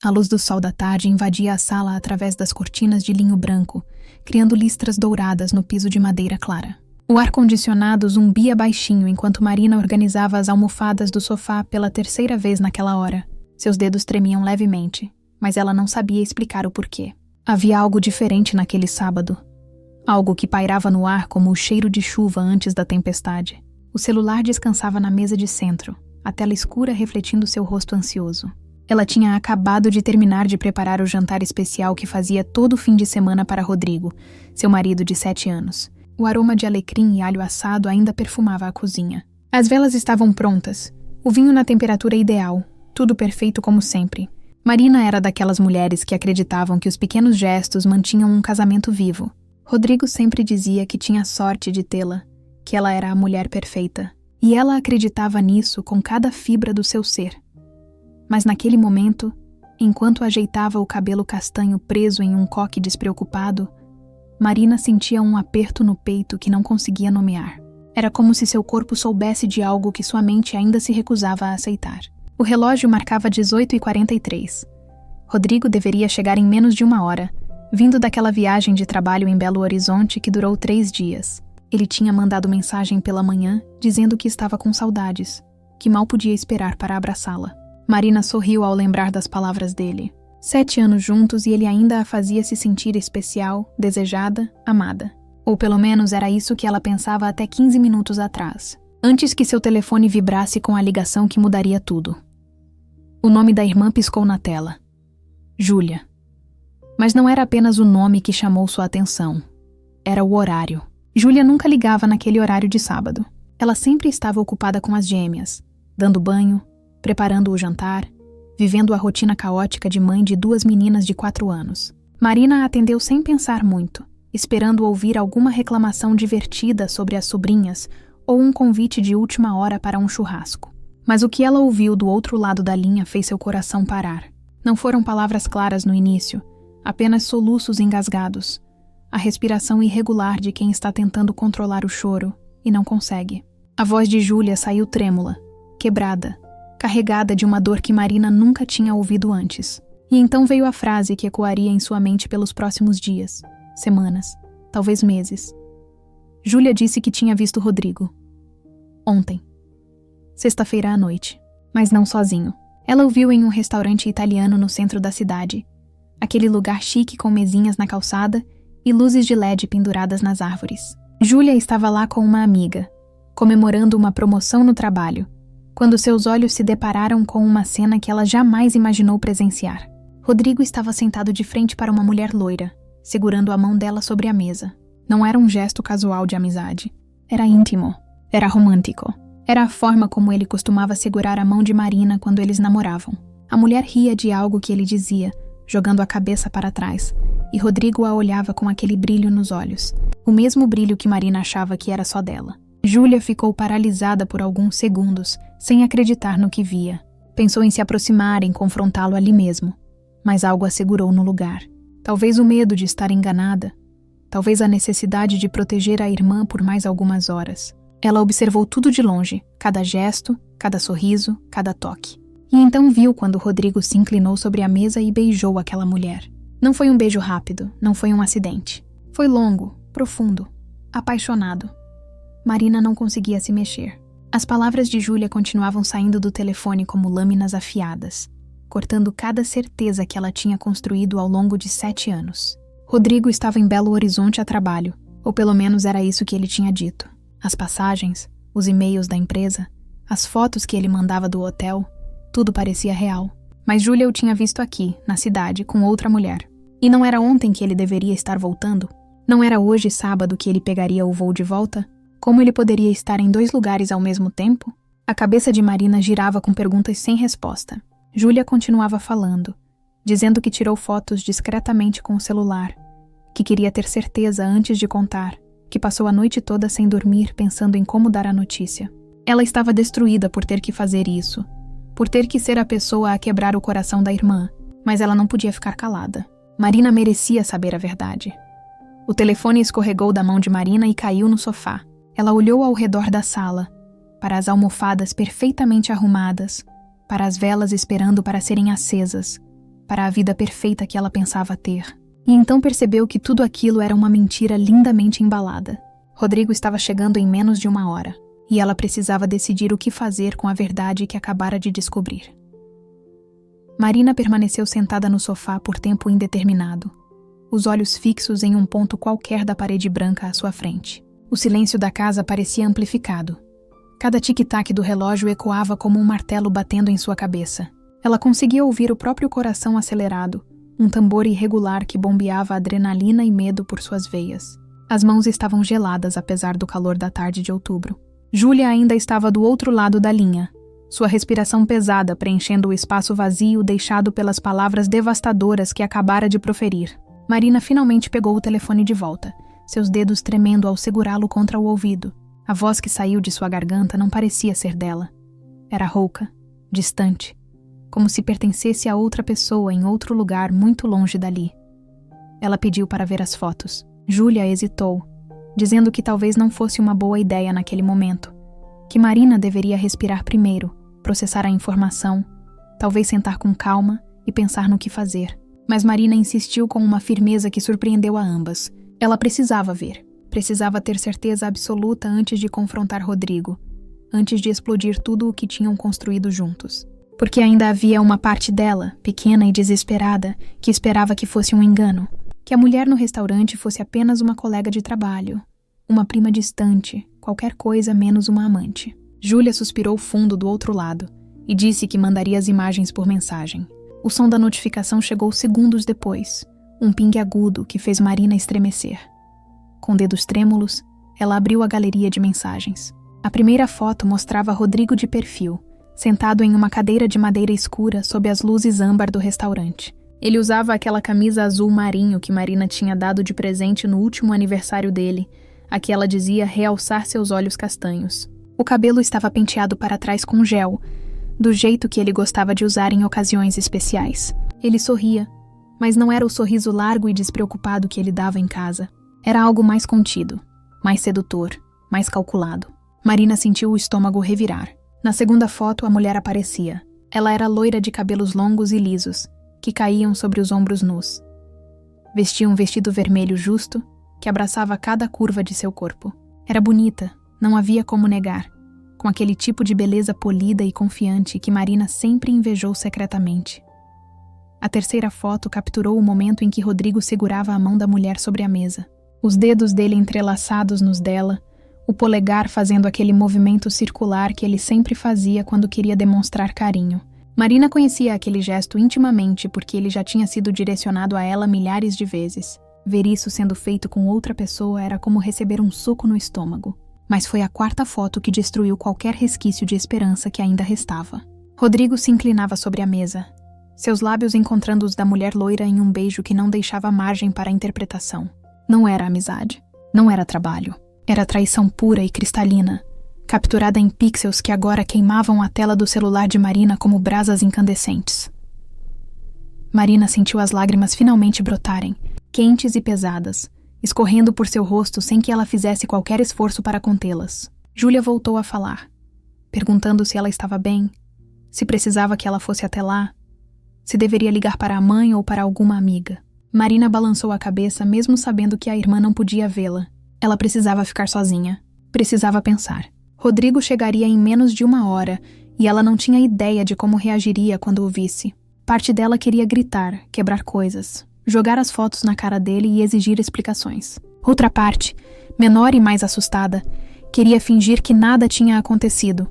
A luz do sol da tarde invadia a sala através das cortinas de linho branco, criando listras douradas no piso de madeira clara. O ar-condicionado zumbia baixinho enquanto Marina organizava as almofadas do sofá pela terceira vez naquela hora. Seus dedos tremiam levemente, mas ela não sabia explicar o porquê. Havia algo diferente naquele sábado. Algo que pairava no ar como o cheiro de chuva antes da tempestade. O celular descansava na mesa de centro, a tela escura refletindo seu rosto ansioso. Ela tinha acabado de terminar de preparar o jantar especial que fazia todo o fim de semana para Rodrigo, seu marido de 7 anos. O aroma de alecrim e alho assado ainda perfumava a cozinha. As velas estavam prontas, o vinho na temperatura ideal, tudo perfeito como sempre. Marina era daquelas mulheres que acreditavam que os pequenos gestos mantinham um casamento vivo. Rodrigo sempre dizia que tinha sorte de tê-la, que ela era a mulher perfeita. E ela acreditava nisso com cada fibra do seu ser. Mas naquele momento, enquanto ajeitava o cabelo castanho preso em um coque despreocupado, Marina sentia um aperto no peito que não conseguia nomear. Era como se seu corpo soubesse de algo que sua mente ainda se recusava a aceitar. O relógio marcava 18h43. Rodrigo deveria chegar em menos de 1 hora, vindo daquela viagem de trabalho em Belo Horizonte que durou 3 dias. Ele tinha mandado mensagem pela manhã dizendo que estava com saudades, que mal podia esperar para abraçá-la. Marina sorriu ao lembrar das palavras dele. 7 anos juntos e ele ainda a fazia se sentir especial, desejada, amada. Ou pelo menos era isso que ela pensava até 15 minutos atrás, antes que seu telefone vibrasse com a ligação que mudaria tudo. O nome da irmã piscou na tela. Júlia. Mas não era apenas o nome que chamou sua atenção. Era o horário. Júlia nunca ligava naquele horário de sábado. Ela sempre estava ocupada com as gêmeas, dando banho, preparando o jantar, vivendo a rotina caótica de mãe de 2 meninas de 4 anos. Marina a atendeu sem pensar muito, esperando ouvir alguma reclamação divertida sobre as sobrinhas ou um convite de última hora para um churrasco. Mas o que ela ouviu do outro lado da linha fez seu coração parar. Não foram palavras claras no início, apenas soluços engasgados, a respiração irregular de quem está tentando controlar o choro e não consegue. A voz de Júlia saiu trêmula, quebrada, carregada de uma dor que Marina nunca tinha ouvido antes. E então veio a frase que ecoaria em sua mente pelos próximos dias, semanas, talvez meses. Júlia disse que tinha visto Rodrigo. Ontem. Sexta-feira à noite. Mas não sozinho. Ela o viu em um restaurante italiano no centro da cidade. Aquele lugar chique com mesinhas na calçada e luzes de LED penduradas nas árvores. Júlia estava lá com uma amiga, comemorando uma promoção no trabalho, quando seus olhos se depararam com uma cena que ela jamais imaginou presenciar. Rodrigo estava sentado de frente para uma mulher loira, segurando a mão dela sobre a mesa. Não era um gesto casual de amizade. Era íntimo. Era romântico. Era a forma como ele costumava segurar a mão de Marina quando eles namoravam. A mulher ria de algo que ele dizia, jogando a cabeça para trás, e Rodrigo a olhava com aquele brilho nos olhos. O mesmo brilho que Marina achava que era só dela. Júlia ficou paralisada por alguns segundos, sem acreditar no que via. Pensou em se aproximar, em confrontá-lo ali mesmo. Mas algo a segurou no lugar. Talvez o medo de estar enganada. Talvez a necessidade de proteger a irmã por mais algumas horas. Ela observou tudo de longe, cada gesto, cada sorriso, cada toque. E então viu quando Rodrigo se inclinou sobre a mesa e beijou aquela mulher. Não foi um beijo rápido, não foi um acidente. Foi longo, profundo, apaixonado. Marina não conseguia se mexer. As palavras de Júlia continuavam saindo do telefone como lâminas afiadas, cortando cada certeza que ela tinha construído ao longo de 7 anos. Rodrigo estava em Belo Horizonte a trabalho, ou pelo menos era isso que ele tinha dito. As passagens, os e-mails da empresa, as fotos que ele mandava do hotel, tudo parecia real. Mas Júlia o tinha visto aqui, na cidade, com outra mulher. E não era ontem que ele deveria estar voltando? Não era hoje, sábado, que ele pegaria o voo de volta? Como ele poderia estar em 2 lugares ao mesmo tempo? A cabeça de Marina girava com perguntas sem resposta. Júlia continuava falando, dizendo que tirou fotos discretamente com o celular, que queria ter certeza antes de contar, que passou a noite toda sem dormir pensando em como dar a notícia. Ela estava destruída por ter que fazer isso, por ter que ser a pessoa a quebrar o coração da irmã, mas ela não podia ficar calada. Marina merecia saber a verdade. O telefone escorregou da mão de Marina e caiu no sofá. Ela olhou ao redor da sala, para as almofadas perfeitamente arrumadas, para as velas esperando para serem acesas, para a vida perfeita que ela pensava ter. E então percebeu que tudo aquilo era uma mentira lindamente embalada. Rodrigo estava chegando em menos de 1 hora, e ela precisava decidir o que fazer com a verdade que acabara de descobrir. Marina permaneceu sentada no sofá por tempo indeterminado, os olhos fixos em um ponto qualquer da parede branca à sua frente. O silêncio da casa parecia amplificado. Cada tic-tac do relógio ecoava como um martelo batendo em sua cabeça. Ela conseguia ouvir o próprio coração acelerado, um tambor irregular que bombeava adrenalina e medo por suas veias. As mãos estavam geladas apesar do calor da tarde de outubro. Júlia ainda estava do outro lado da linha, sua respiração pesada preenchendo o espaço vazio deixado pelas palavras devastadoras que acabara de proferir. Marina finalmente pegou o telefone de volta, seus dedos tremendo ao segurá-lo contra o ouvido. A voz que saiu de sua garganta não parecia ser dela. Era rouca, distante, como se pertencesse a outra pessoa em outro lugar muito longe dali. Ela pediu para ver as fotos. Júlia hesitou, dizendo que talvez não fosse uma boa ideia naquele momento, que Marina deveria respirar primeiro, processar a informação, talvez sentar com calma e pensar no que fazer. Mas Marina insistiu com uma firmeza que surpreendeu a ambas. Ela precisava ver, precisava ter certeza absoluta antes de confrontar Rodrigo, antes de explodir tudo o que tinham construído juntos. Porque ainda havia uma parte dela, pequena e desesperada, que esperava que fosse um engano, que a mulher no restaurante fosse apenas uma colega de trabalho, uma prima distante, qualquer coisa menos uma amante. Júlia suspirou fundo do outro lado e disse que mandaria as imagens por mensagem. O som da notificação chegou segundos depois, um pingue agudo que fez Marina estremecer. Com dedos trêmulos, ela abriu a galeria de mensagens. A primeira foto mostrava Rodrigo de perfil, sentado em uma cadeira de madeira escura sob as luzes âmbar do restaurante. Ele usava aquela camisa azul marinho que Marina tinha dado de presente no último aniversário dele, a que ela dizia realçar seus olhos castanhos. O cabelo estava penteado para trás com gel, do jeito que ele gostava de usar em ocasiões especiais. Ele sorria, mas não era o sorriso largo e despreocupado que ele dava em casa. Era algo mais contido, mais sedutor, mais calculado. Marina sentiu o estômago revirar. Na segunda foto, a mulher aparecia. Ela era loira de cabelos longos e lisos, que caíam sobre os ombros nus. Vestia um vestido vermelho justo, que abraçava cada curva de seu corpo. Era bonita, não havia como negar, com aquele tipo de beleza polida e confiante que Marina sempre invejou secretamente. A terceira foto capturou o momento em que Rodrigo segurava a mão da mulher sobre a mesa. Os dedos dele entrelaçados nos dela, o polegar fazendo aquele movimento circular que ele sempre fazia quando queria demonstrar carinho. Marina conhecia aquele gesto intimamente porque ele já tinha sido direcionado a ela milhares de vezes. Ver isso sendo feito com outra pessoa era como receber um soco no estômago. Mas foi a quarta foto que destruiu qualquer resquício de esperança que ainda restava. Rodrigo se inclinava sobre a mesa, seus lábios encontrando os da mulher loira em um beijo que não deixava margem para a interpretação. Não era amizade, não era trabalho. Era traição pura e cristalina, capturada em pixels que agora queimavam a tela do celular de Marina como brasas incandescentes. Marina sentiu as lágrimas finalmente brotarem, quentes e pesadas, escorrendo por seu rosto sem que ela fizesse qualquer esforço para contê-las. Júlia voltou a falar, perguntando se ela estava bem, se precisava que ela fosse até lá, se deveria ligar para a mãe ou para alguma amiga. Marina balançou a cabeça mesmo sabendo que a irmã não podia vê-la. Ela precisava ficar sozinha, precisava pensar. Rodrigo chegaria em menos de 1 hora e ela não tinha ideia de como reagiria quando o visse. Parte dela queria gritar, quebrar coisas, jogar as fotos na cara dele e exigir explicações. Outra parte, menor e mais assustada, queria fingir que nada tinha acontecido,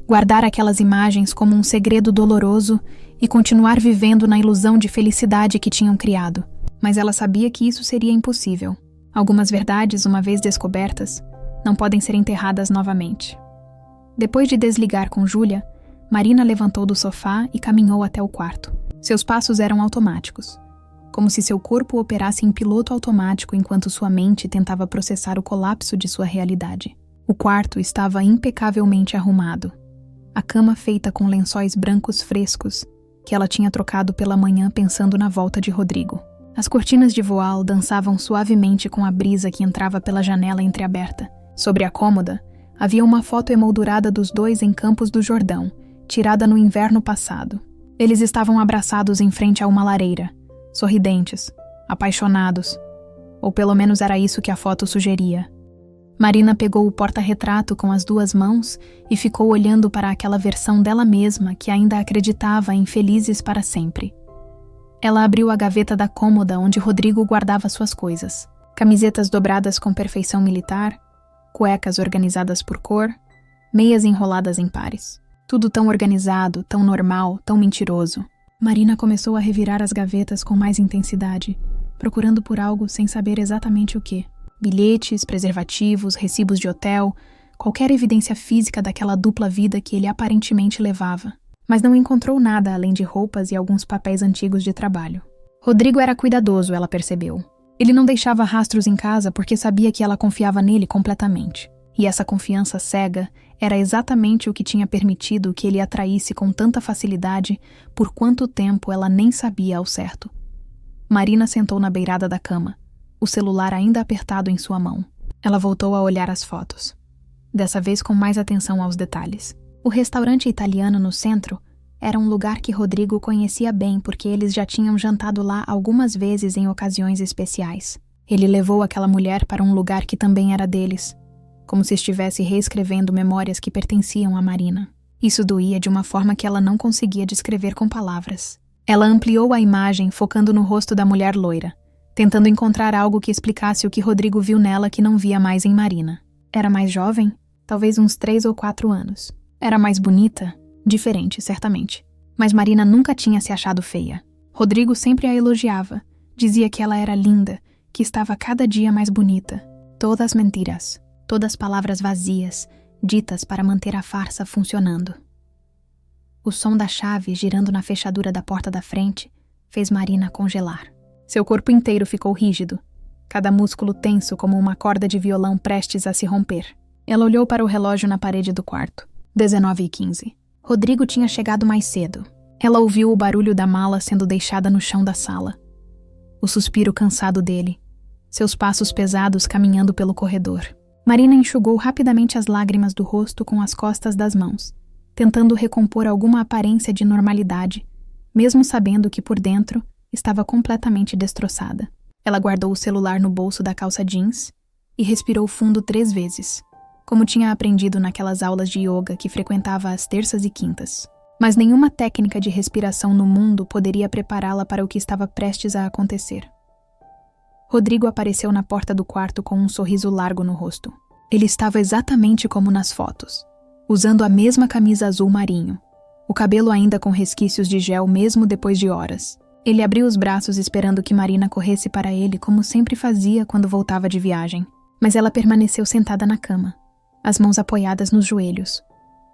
guardar aquelas imagens como um segredo doloroso e continuar vivendo na ilusão de felicidade que tinham criado. Mas ela sabia que isso seria impossível. Algumas verdades, uma vez descobertas, não podem ser enterradas novamente. Depois de desligar com Júlia, Marina levantou do sofá e caminhou até o quarto. Seus passos eram automáticos, como se seu corpo operasse em piloto automático enquanto sua mente tentava processar o colapso de sua realidade. O quarto estava impecavelmente arrumado. A cama feita com lençóis brancos frescos, que ela tinha trocado pela manhã pensando na volta de Rodrigo. As cortinas de voal dançavam suavemente com a brisa que entrava pela janela entreaberta. Sobre a cômoda, havia uma foto emoldurada dos dois em Campos do Jordão, tirada no inverno passado. Eles estavam abraçados em frente a uma lareira, sorridentes, apaixonados, ou pelo menos era isso que a foto sugeria. Marina pegou o porta-retrato com as 2 mãos e ficou olhando para aquela versão dela mesma que ainda acreditava em felizes para sempre. Ela abriu a gaveta da cômoda onde Rodrigo guardava suas coisas. Camisetas dobradas com perfeição militar, cuecas organizadas por cor, meias enroladas em pares. Tudo tão organizado, tão normal, tão mentiroso. Marina começou a revirar as gavetas com mais intensidade, procurando por algo sem saber exatamente o que. Bilhetes, preservativos, recibos de hotel, qualquer evidência física daquela dupla vida que ele aparentemente levava. Mas não encontrou nada além de roupas e alguns papéis antigos de trabalho. Rodrigo era cuidadoso, ela percebeu. Ele não deixava rastros em casa porque sabia que ela confiava nele completamente. E essa confiança cega era exatamente o que tinha permitido que ele a traísse com tanta facilidade por quanto tempo ela nem sabia ao certo. Marina sentou na beirada da cama, o celular ainda apertado em sua mão. Ela voltou a olhar as fotos, dessa vez com mais atenção aos detalhes. O restaurante italiano no centro era um lugar que Rodrigo conhecia bem porque eles já tinham jantado lá algumas vezes em ocasiões especiais. Ele levou aquela mulher para um lugar que também era deles, como se estivesse reescrevendo memórias que pertenciam a Marina. Isso doía de uma forma que ela não conseguia descrever com palavras. Ela ampliou a imagem, focando no rosto da mulher loira, tentando encontrar algo que explicasse o que Rodrigo viu nela que não via mais em Marina. Era mais jovem? Talvez uns 3 ou 4 anos. Era mais bonita? Diferente, certamente. Mas Marina nunca tinha se achado feia. Rodrigo sempre a elogiava. Dizia que ela era linda, que estava cada dia mais bonita. Todas mentiras. Todas palavras vazias, ditas para manter a farsa funcionando. O som da chave girando na fechadura da porta da frente fez Marina congelar. Seu corpo inteiro ficou rígido, cada músculo tenso como uma corda de violão prestes a se romper. Ela olhou para o relógio na parede do quarto. 19h15. Rodrigo tinha chegado mais cedo. Ela ouviu o barulho da mala sendo deixada no chão da sala. O suspiro cansado dele. Seus passos pesados caminhando pelo corredor. Marina enxugou rapidamente as lágrimas do rosto com as costas das mãos, tentando recompor alguma aparência de normalidade, mesmo sabendo que por dentro estava completamente destroçada. Ela guardou o celular no bolso da calça jeans e respirou fundo 3 vezes, como tinha aprendido naquelas aulas de yoga que frequentava às terças e quintas. Mas nenhuma técnica de respiração no mundo poderia prepará-la para o que estava prestes a acontecer. Rodrigo apareceu na porta do quarto com um sorriso largo no rosto. Ele estava exatamente como nas fotos, usando a mesma camisa azul marinho, o cabelo ainda com resquícios de gel mesmo depois de horas. Ele abriu os braços esperando que Marina corresse para ele como sempre fazia quando voltava de viagem. Mas ela permaneceu sentada na cama, as mãos apoiadas nos joelhos,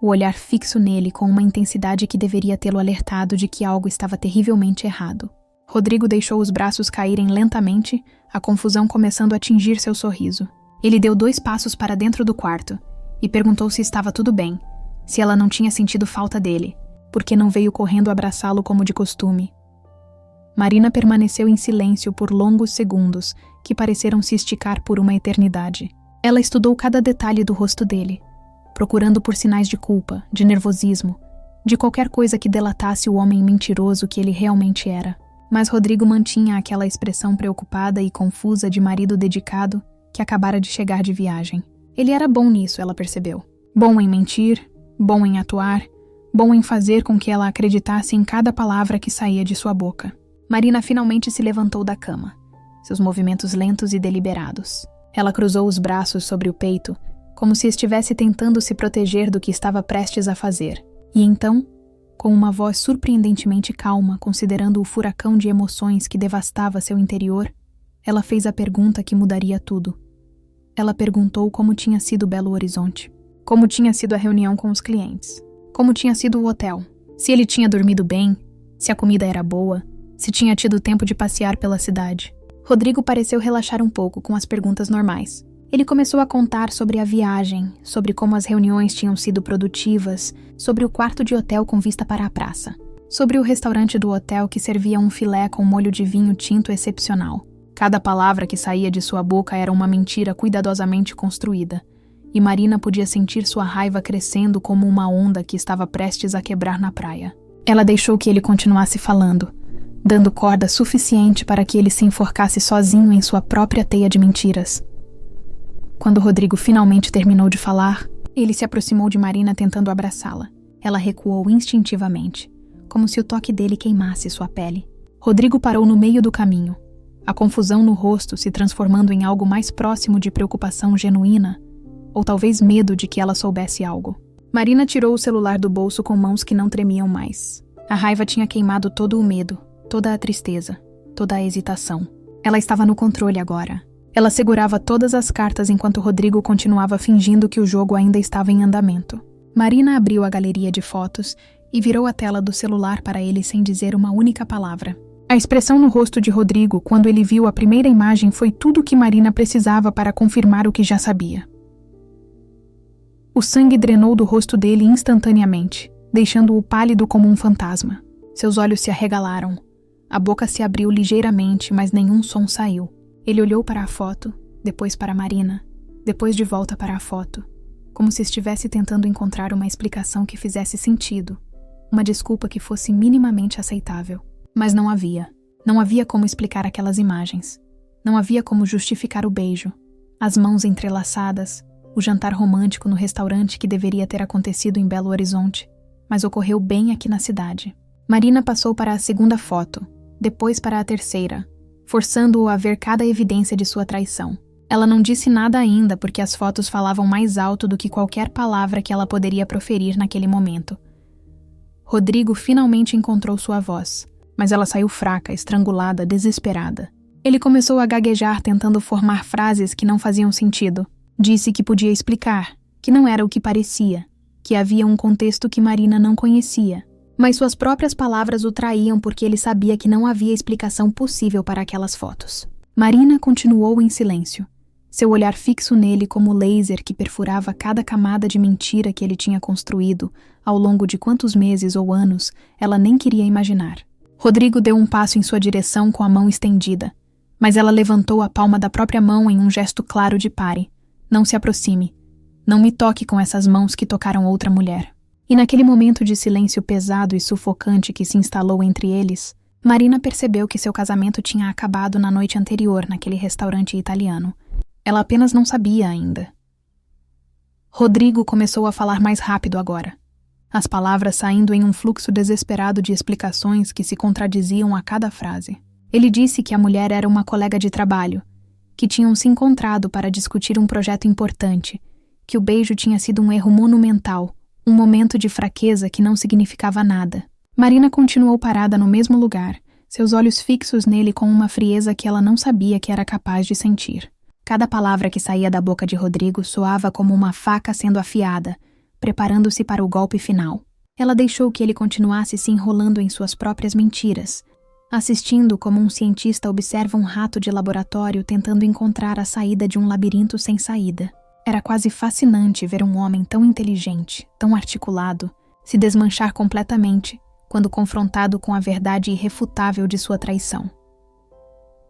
o olhar fixo nele com uma intensidade que deveria tê-lo alertado de que algo estava terrivelmente errado. Rodrigo deixou os braços caírem lentamente, a confusão começando a atingir seu sorriso. Ele deu 2 passos para dentro do quarto e perguntou se estava tudo bem, se ela não tinha sentido falta dele, porque não veio correndo abraçá-lo como de costume. Marina permaneceu em silêncio por longos segundos, que pareceram se esticar por uma eternidade. Ela estudou cada detalhe do rosto dele, procurando por sinais de culpa, de nervosismo, de qualquer coisa que delatasse o homem mentiroso que ele realmente era. Mas Rodrigo mantinha aquela expressão preocupada e confusa de marido dedicado que acabara de chegar de viagem. Ele era bom nisso, ela percebeu. Bom em mentir, bom em atuar, bom em fazer com que ela acreditasse em cada palavra que saía de sua boca. Marina finalmente se levantou da cama, seus movimentos lentos e deliberados. Ela cruzou os braços sobre o peito, como se estivesse tentando se proteger do que estava prestes a fazer. E então, com uma voz surpreendentemente calma, considerando o furacão de emoções que devastava seu interior, ela fez a pergunta que mudaria tudo. Ela perguntou como tinha sido Belo Horizonte, como tinha sido a reunião com os clientes, como tinha sido o hotel, se ele tinha dormido bem, se a comida era boa, se tinha tido tempo de passear pela cidade. Rodrigo pareceu relaxar um pouco com as perguntas normais. Ele começou a contar sobre a viagem, sobre como as reuniões tinham sido produtivas, sobre o quarto de hotel com vista para a praça, sobre o restaurante do hotel que servia um filé com molho de vinho tinto excepcional. Cada palavra que saía de sua boca era uma mentira cuidadosamente construída, e Marina podia sentir sua raiva crescendo como uma onda que estava prestes a quebrar na praia. Ela deixou que ele continuasse falando, dando corda suficiente para que ele se enforcasse sozinho em sua própria teia de mentiras. Quando Rodrigo finalmente terminou de falar, ele se aproximou de Marina tentando abraçá-la. Ela recuou instintivamente, como se o toque dele queimasse sua pele. Rodrigo parou no meio do caminho, a confusão no rosto se transformando em algo mais próximo de preocupação genuína, ou talvez medo de que ela soubesse algo. Marina tirou o celular do bolso com mãos que não tremiam mais. A raiva tinha queimado todo o medo, toda a tristeza, toda a hesitação. Ela estava no controle agora. Ela segurava todas as cartas enquanto Rodrigo continuava fingindo que o jogo ainda estava em andamento. Marina abriu a galeria de fotos e virou a tela do celular para ele sem dizer uma única palavra. A expressão no rosto de Rodrigo quando ele viu a primeira imagem foi tudo o que Marina precisava para confirmar o que já sabia. O sangue drenou do rosto dele instantaneamente, deixando-o pálido como um fantasma. Seus olhos se arregalaram. A boca se abriu ligeiramente, mas nenhum som saiu. Ele olhou para a foto, depois para Marina, depois de volta para a foto, como se estivesse tentando encontrar uma explicação que fizesse sentido, uma desculpa que fosse minimamente aceitável. Mas não havia. Não havia como explicar aquelas imagens. Não havia como justificar o beijo, as mãos entrelaçadas, o jantar romântico no restaurante que deveria ter acontecido em Belo Horizonte, mas ocorreu bem aqui na cidade. Marina passou para a segunda foto, depois para a terceira, forçando-o a ver cada evidência de sua traição. Ela não disse nada ainda porque as fotos falavam mais alto do que qualquer palavra que ela poderia proferir naquele momento. Rodrigo finalmente encontrou sua voz, mas ela saiu fraca, estrangulada, desesperada. Ele começou a gaguejar tentando formar frases que não faziam sentido. Disse que podia explicar, que não era o que parecia, que havia um contexto que Marina não conhecia. Mas suas próprias palavras o traíam porque ele sabia que não havia explicação possível para aquelas fotos. Marina continuou em silêncio, seu olhar fixo nele como laser que perfurava cada camada de mentira que ele tinha construído ao longo de quantos meses ou anos ela nem queria imaginar. Rodrigo deu um passo em sua direção com a mão estendida, mas ela levantou a palma da própria mão em um gesto claro de pare. Não se aproxime. Não me toque com essas mãos que tocaram outra mulher. E naquele momento de silêncio pesado e sufocante que se instalou entre eles, Marina percebeu que seu casamento tinha acabado na noite anterior naquele restaurante italiano. Ela apenas não sabia ainda. Rodrigo começou a falar mais rápido agora, as palavras saindo em um fluxo desesperado de explicações que se contradiziam a cada frase. Ele disse que a mulher era uma colega de trabalho, que tinham se encontrado para discutir um projeto importante, que o beijo tinha sido um erro monumental, um momento de fraqueza que não significava nada. Marina continuou parada no mesmo lugar, seus olhos fixos nele com uma frieza que ela não sabia que era capaz de sentir. Cada palavra que saía da boca de Rodrigo soava como uma faca sendo afiada, preparando-se para o golpe final. Ela deixou que ele continuasse se enrolando em suas próprias mentiras, assistindo como um cientista observa um rato de laboratório tentando encontrar a saída de um labirinto sem saída. Era quase fascinante ver um homem tão inteligente, tão articulado, se desmanchar completamente quando confrontado com a verdade irrefutável de sua traição.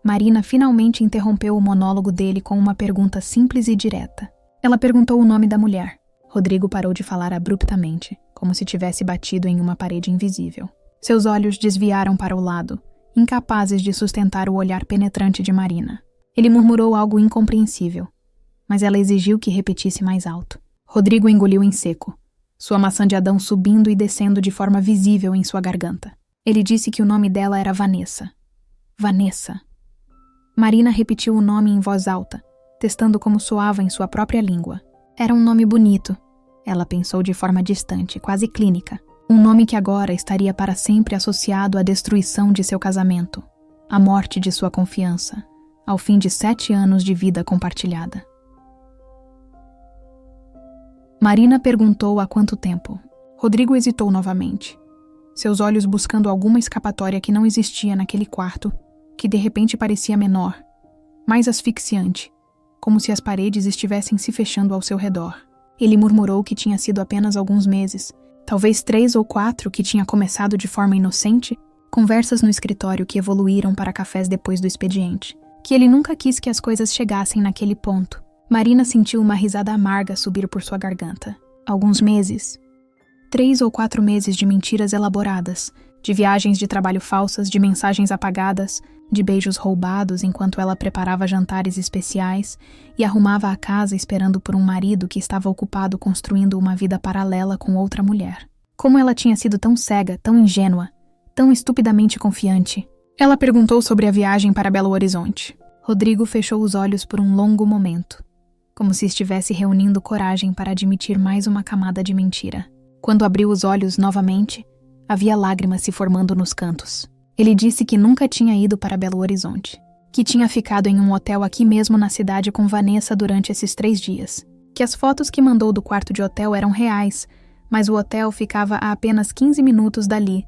Marina finalmente interrompeu o monólogo dele com uma pergunta simples e direta. Ela perguntou o nome da mulher. Rodrigo parou de falar abruptamente, como se tivesse batido em uma parede invisível. Seus olhos desviaram para o lado, incapazes de sustentar o olhar penetrante de Marina. Ele murmurou algo incompreensível, mas ela exigiu que repetisse mais alto. Rodrigo engoliu em seco, sua maçã de Adão subindo e descendo de forma visível em sua garganta. Ele disse que o nome dela era Vanessa. Vanessa. Marina repetiu o nome em voz alta, testando como soava em sua própria língua. Era um nome bonito, ela pensou de forma distante, quase clínica. Um nome que agora estaria para sempre associado à destruição de seu casamento, à morte de sua confiança, ao fim de 7 anos de vida compartilhada. Marina perguntou há quanto tempo. Rodrigo hesitou novamente, seus olhos buscando alguma escapatória que não existia naquele quarto, que de repente parecia menor, mais asfixiante, como se as paredes estivessem se fechando ao seu redor. Ele murmurou que tinha sido apenas alguns meses, talvez 3 ou 4 que tinha começado de forma inocente, conversas no escritório que evoluíram para cafés depois do expediente, que ele nunca quis que as coisas chegassem naquele ponto. Marina sentiu uma risada amarga subir por sua garganta. Alguns meses. 3 ou 4 meses de mentiras elaboradas, de viagens de trabalho falsas, de mensagens apagadas, de beijos roubados enquanto ela preparava jantares especiais e arrumava a casa esperando por um marido que estava ocupado construindo uma vida paralela com outra mulher. Como ela tinha sido tão cega, tão ingênua, tão estupidamente confiante. Ela perguntou sobre a viagem para Belo Horizonte. Rodrigo fechou os olhos por um longo momento, como se estivesse reunindo coragem para admitir mais uma camada de mentira. Quando abriu os olhos novamente, havia lágrimas se formando nos cantos. Ele disse que nunca tinha ido para Belo Horizonte, que tinha ficado em um hotel aqui mesmo na cidade com Vanessa durante esses 3 dias, que as fotos que mandou do quarto de hotel eram reais, mas o hotel ficava a apenas 15 minutos dali,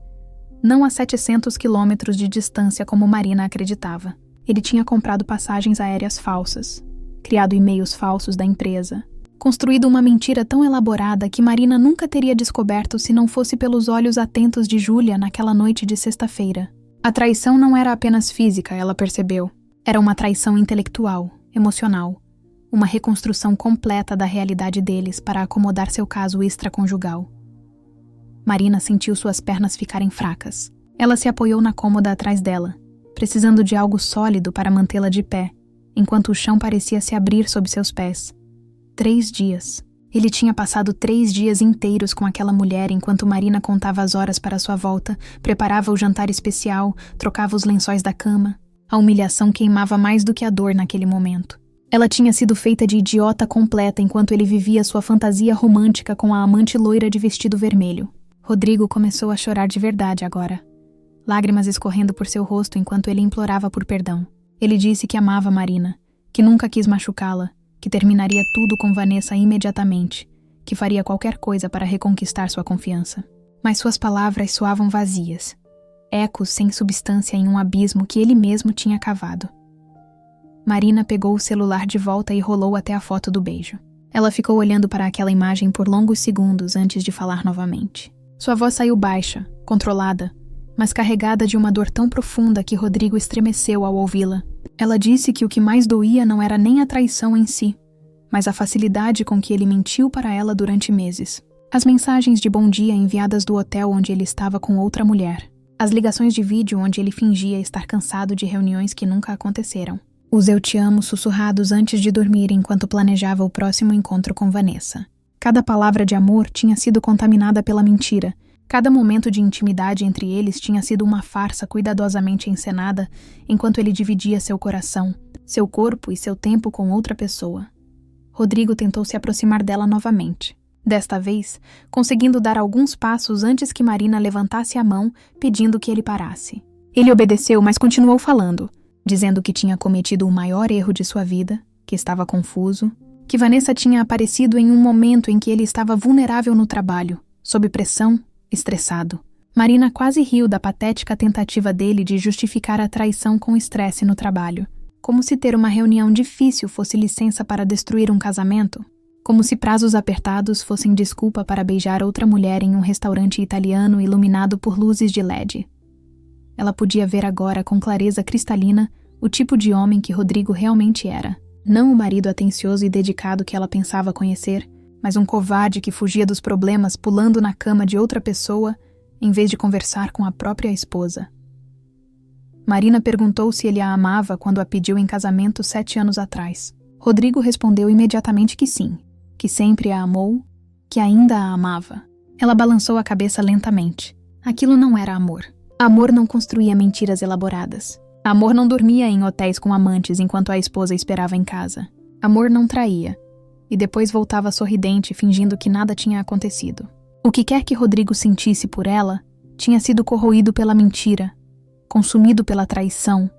não a 700 quilômetros de distância como Marina acreditava. Ele tinha comprado passagens aéreas falsas, criado e-mails falsos da empresa, construído uma mentira tão elaborada que Marina nunca teria descoberto se não fosse pelos olhos atentos de Júlia naquela noite de sexta-feira. A traição não era apenas física, ela percebeu. Era uma traição intelectual, emocional, uma reconstrução completa da realidade deles para acomodar seu caso extraconjugal. Marina sentiu suas pernas ficarem fracas. Ela se apoiou na cômoda atrás dela, precisando de algo sólido para mantê-la de pé, enquanto o chão parecia se abrir sob seus pés. 3 dias. Ele tinha passado 3 dias inteiros com aquela mulher enquanto Marina contava as horas para sua volta, preparava o jantar especial, trocava os lençóis da cama. A humilhação queimava mais do que a dor naquele momento. Ela tinha sido feita de idiota completa enquanto ele vivia sua fantasia romântica com a amante loira de vestido vermelho. Rodrigo começou a chorar de verdade agora, lágrimas escorrendo por seu rosto enquanto ele implorava por perdão. Ele disse que amava Marina, que nunca quis machucá-la, que terminaria tudo com Vanessa imediatamente, que faria qualquer coisa para reconquistar sua confiança. Mas suas palavras soavam vazias, ecos sem substância em um abismo que ele mesmo tinha cavado. Marina pegou o celular de volta e rolou até a foto do beijo. Ela ficou olhando para aquela imagem por longos segundos antes de falar novamente. Sua voz saiu baixa, controlada, mas carregada de uma dor tão profunda que Rodrigo estremeceu ao ouvi-la. Ela disse que o que mais doía não era nem a traição em si, mas a facilidade com que ele mentiu para ela durante meses. As mensagens de bom dia enviadas do hotel onde ele estava com outra mulher. As ligações de vídeo onde ele fingia estar cansado de reuniões que nunca aconteceram. Os eu te amo sussurrados antes de dormir enquanto planejava o próximo encontro com Vanessa. Cada palavra de amor tinha sido contaminada pela mentira. Cada momento de intimidade entre eles tinha sido uma farsa cuidadosamente encenada enquanto ele dividia seu coração, seu corpo e seu tempo com outra pessoa. Rodrigo tentou se aproximar dela novamente. Desta vez, conseguindo dar alguns passos antes que Marina levantasse a mão, pedindo que ele parasse. Ele obedeceu, mas continuou falando, dizendo que tinha cometido o maior erro de sua vida, que estava confuso, que Vanessa tinha aparecido em um momento em que ele estava vulnerável no trabalho, sob pressão, estressado. Marina quase riu da patética tentativa dele de justificar a traição com estresse no trabalho. Como se ter uma reunião difícil fosse licença para destruir um casamento. Como se prazos apertados fossem desculpa para beijar outra mulher em um restaurante italiano iluminado por luzes de LED. Ela podia ver agora com clareza cristalina o tipo de homem que Rodrigo realmente era. Não o marido atencioso e dedicado que ela pensava conhecer, mas um covarde que fugia dos problemas pulando na cama de outra pessoa em vez de conversar com a própria esposa. Marina perguntou se ele a amava quando a pediu em casamento 7 anos atrás. Rodrigo respondeu imediatamente que sim, que sempre a amou, que ainda a amava. Ela balançou a cabeça lentamente. Aquilo não era amor. Amor não construía mentiras elaboradas. Amor não dormia em hotéis com amantes enquanto a esposa esperava em casa. Amor não traía. E depois voltava sorridente, fingindo que nada tinha acontecido. O que quer que Rodrigo sentisse por ela, tinha sido corroído pela mentira, consumido pela traição,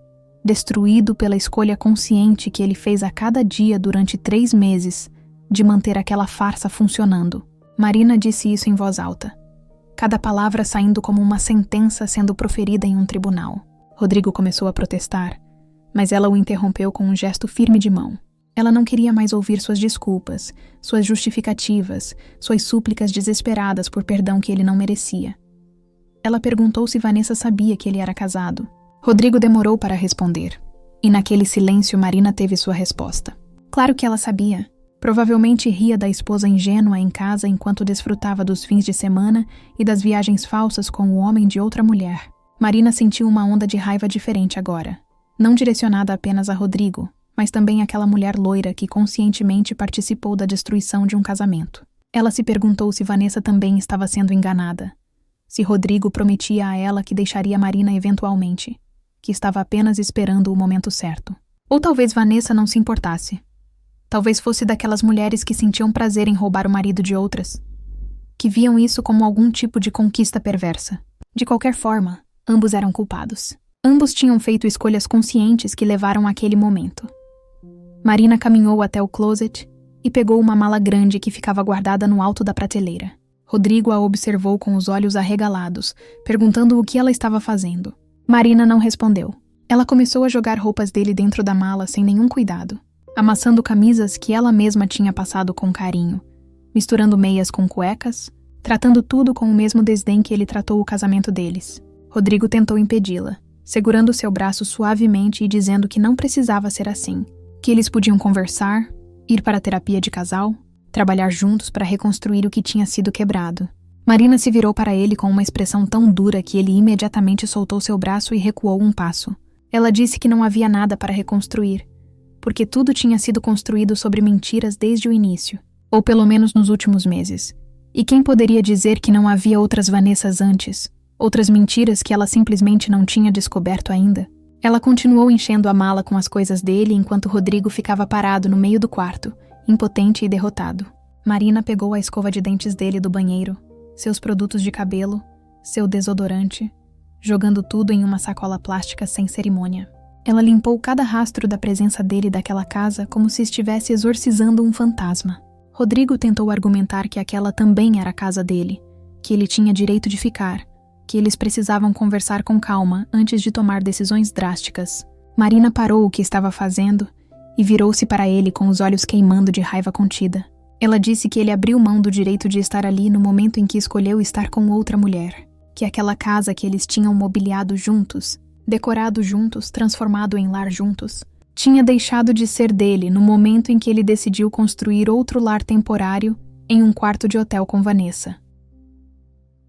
destruído pela escolha consciente que ele fez a cada dia durante 3 meses de manter aquela farsa funcionando. Marina disse isso em voz alta, cada palavra saindo como uma sentença sendo proferida em um tribunal. Rodrigo começou a protestar, mas ela o interrompeu com um gesto firme de mão. Ela não queria mais ouvir suas desculpas, suas justificativas, suas súplicas desesperadas por perdão que ele não merecia. Ela perguntou se Vanessa sabia que ele era casado. Rodrigo demorou para responder, e naquele silêncio Marina teve sua resposta. Claro que ela sabia. Provavelmente ria da esposa ingênua em casa enquanto desfrutava dos fins de semana e das viagens falsas com o homem de outra mulher. Marina sentiu uma onda de raiva diferente agora, não direcionada apenas a Rodrigo, mas também àquela mulher loira que conscientemente participou da destruição de um casamento. Ela se perguntou se Vanessa também estava sendo enganada, se Rodrigo prometia a ela que deixaria Marina eventualmente, que estava apenas esperando o momento certo. Ou talvez Vanessa não se importasse. Talvez fosse daquelas mulheres que sentiam prazer em roubar o marido de outras, que viam isso como algum tipo de conquista perversa. De qualquer forma, ambos eram culpados. Ambos tinham feito escolhas conscientes que levaram àquele momento. Marina caminhou até o closet e pegou uma mala grande que ficava guardada no alto da prateleira. Rodrigo a observou com os olhos arregalados, perguntando o que ela estava fazendo. Marina não respondeu. Ela começou a jogar roupas dele dentro da mala sem nenhum cuidado, amassando camisas que ela mesma tinha passado com carinho, misturando meias com cuecas, tratando tudo com o mesmo desdém que ele tratou o casamento deles. Rodrigo tentou impedi-la, segurando seu braço suavemente e dizendo que não precisava ser assim, que eles podiam conversar, ir para a terapia de casal, trabalhar juntos para reconstruir o que tinha sido quebrado. Marina se virou para ele com uma expressão tão dura que ele imediatamente soltou seu braço e recuou um passo. Ela disse que não havia nada para reconstruir, porque tudo tinha sido construído sobre mentiras desde o início, ou pelo menos nos últimos meses. E quem poderia dizer que não havia outras Vanessas antes? Outras mentiras que ela simplesmente não tinha descoberto ainda? Ela continuou enchendo a mala com as coisas dele enquanto Rodrigo ficava parado no meio do quarto, impotente e derrotado. Marina pegou a escova de dentes dele do banheiro, seus produtos de cabelo, seu desodorante, jogando tudo em uma sacola plástica sem cerimônia. Ela limpou cada rastro da presença dele daquela casa como se estivesse exorcizando um fantasma. Rodrigo tentou argumentar que aquela também era a casa dele, que ele tinha direito de ficar, que eles precisavam conversar com calma antes de tomar decisões drásticas. Marina parou o que estava fazendo e virou-se para ele com os olhos queimando de raiva contida. Ela disse que ele abriu mão do direito de estar ali no momento em que escolheu estar com outra mulher, que aquela casa que eles tinham mobiliado juntos, decorado juntos, transformado em lar juntos, tinha deixado de ser dele no momento em que ele decidiu construir outro lar temporário em um quarto de hotel com Vanessa.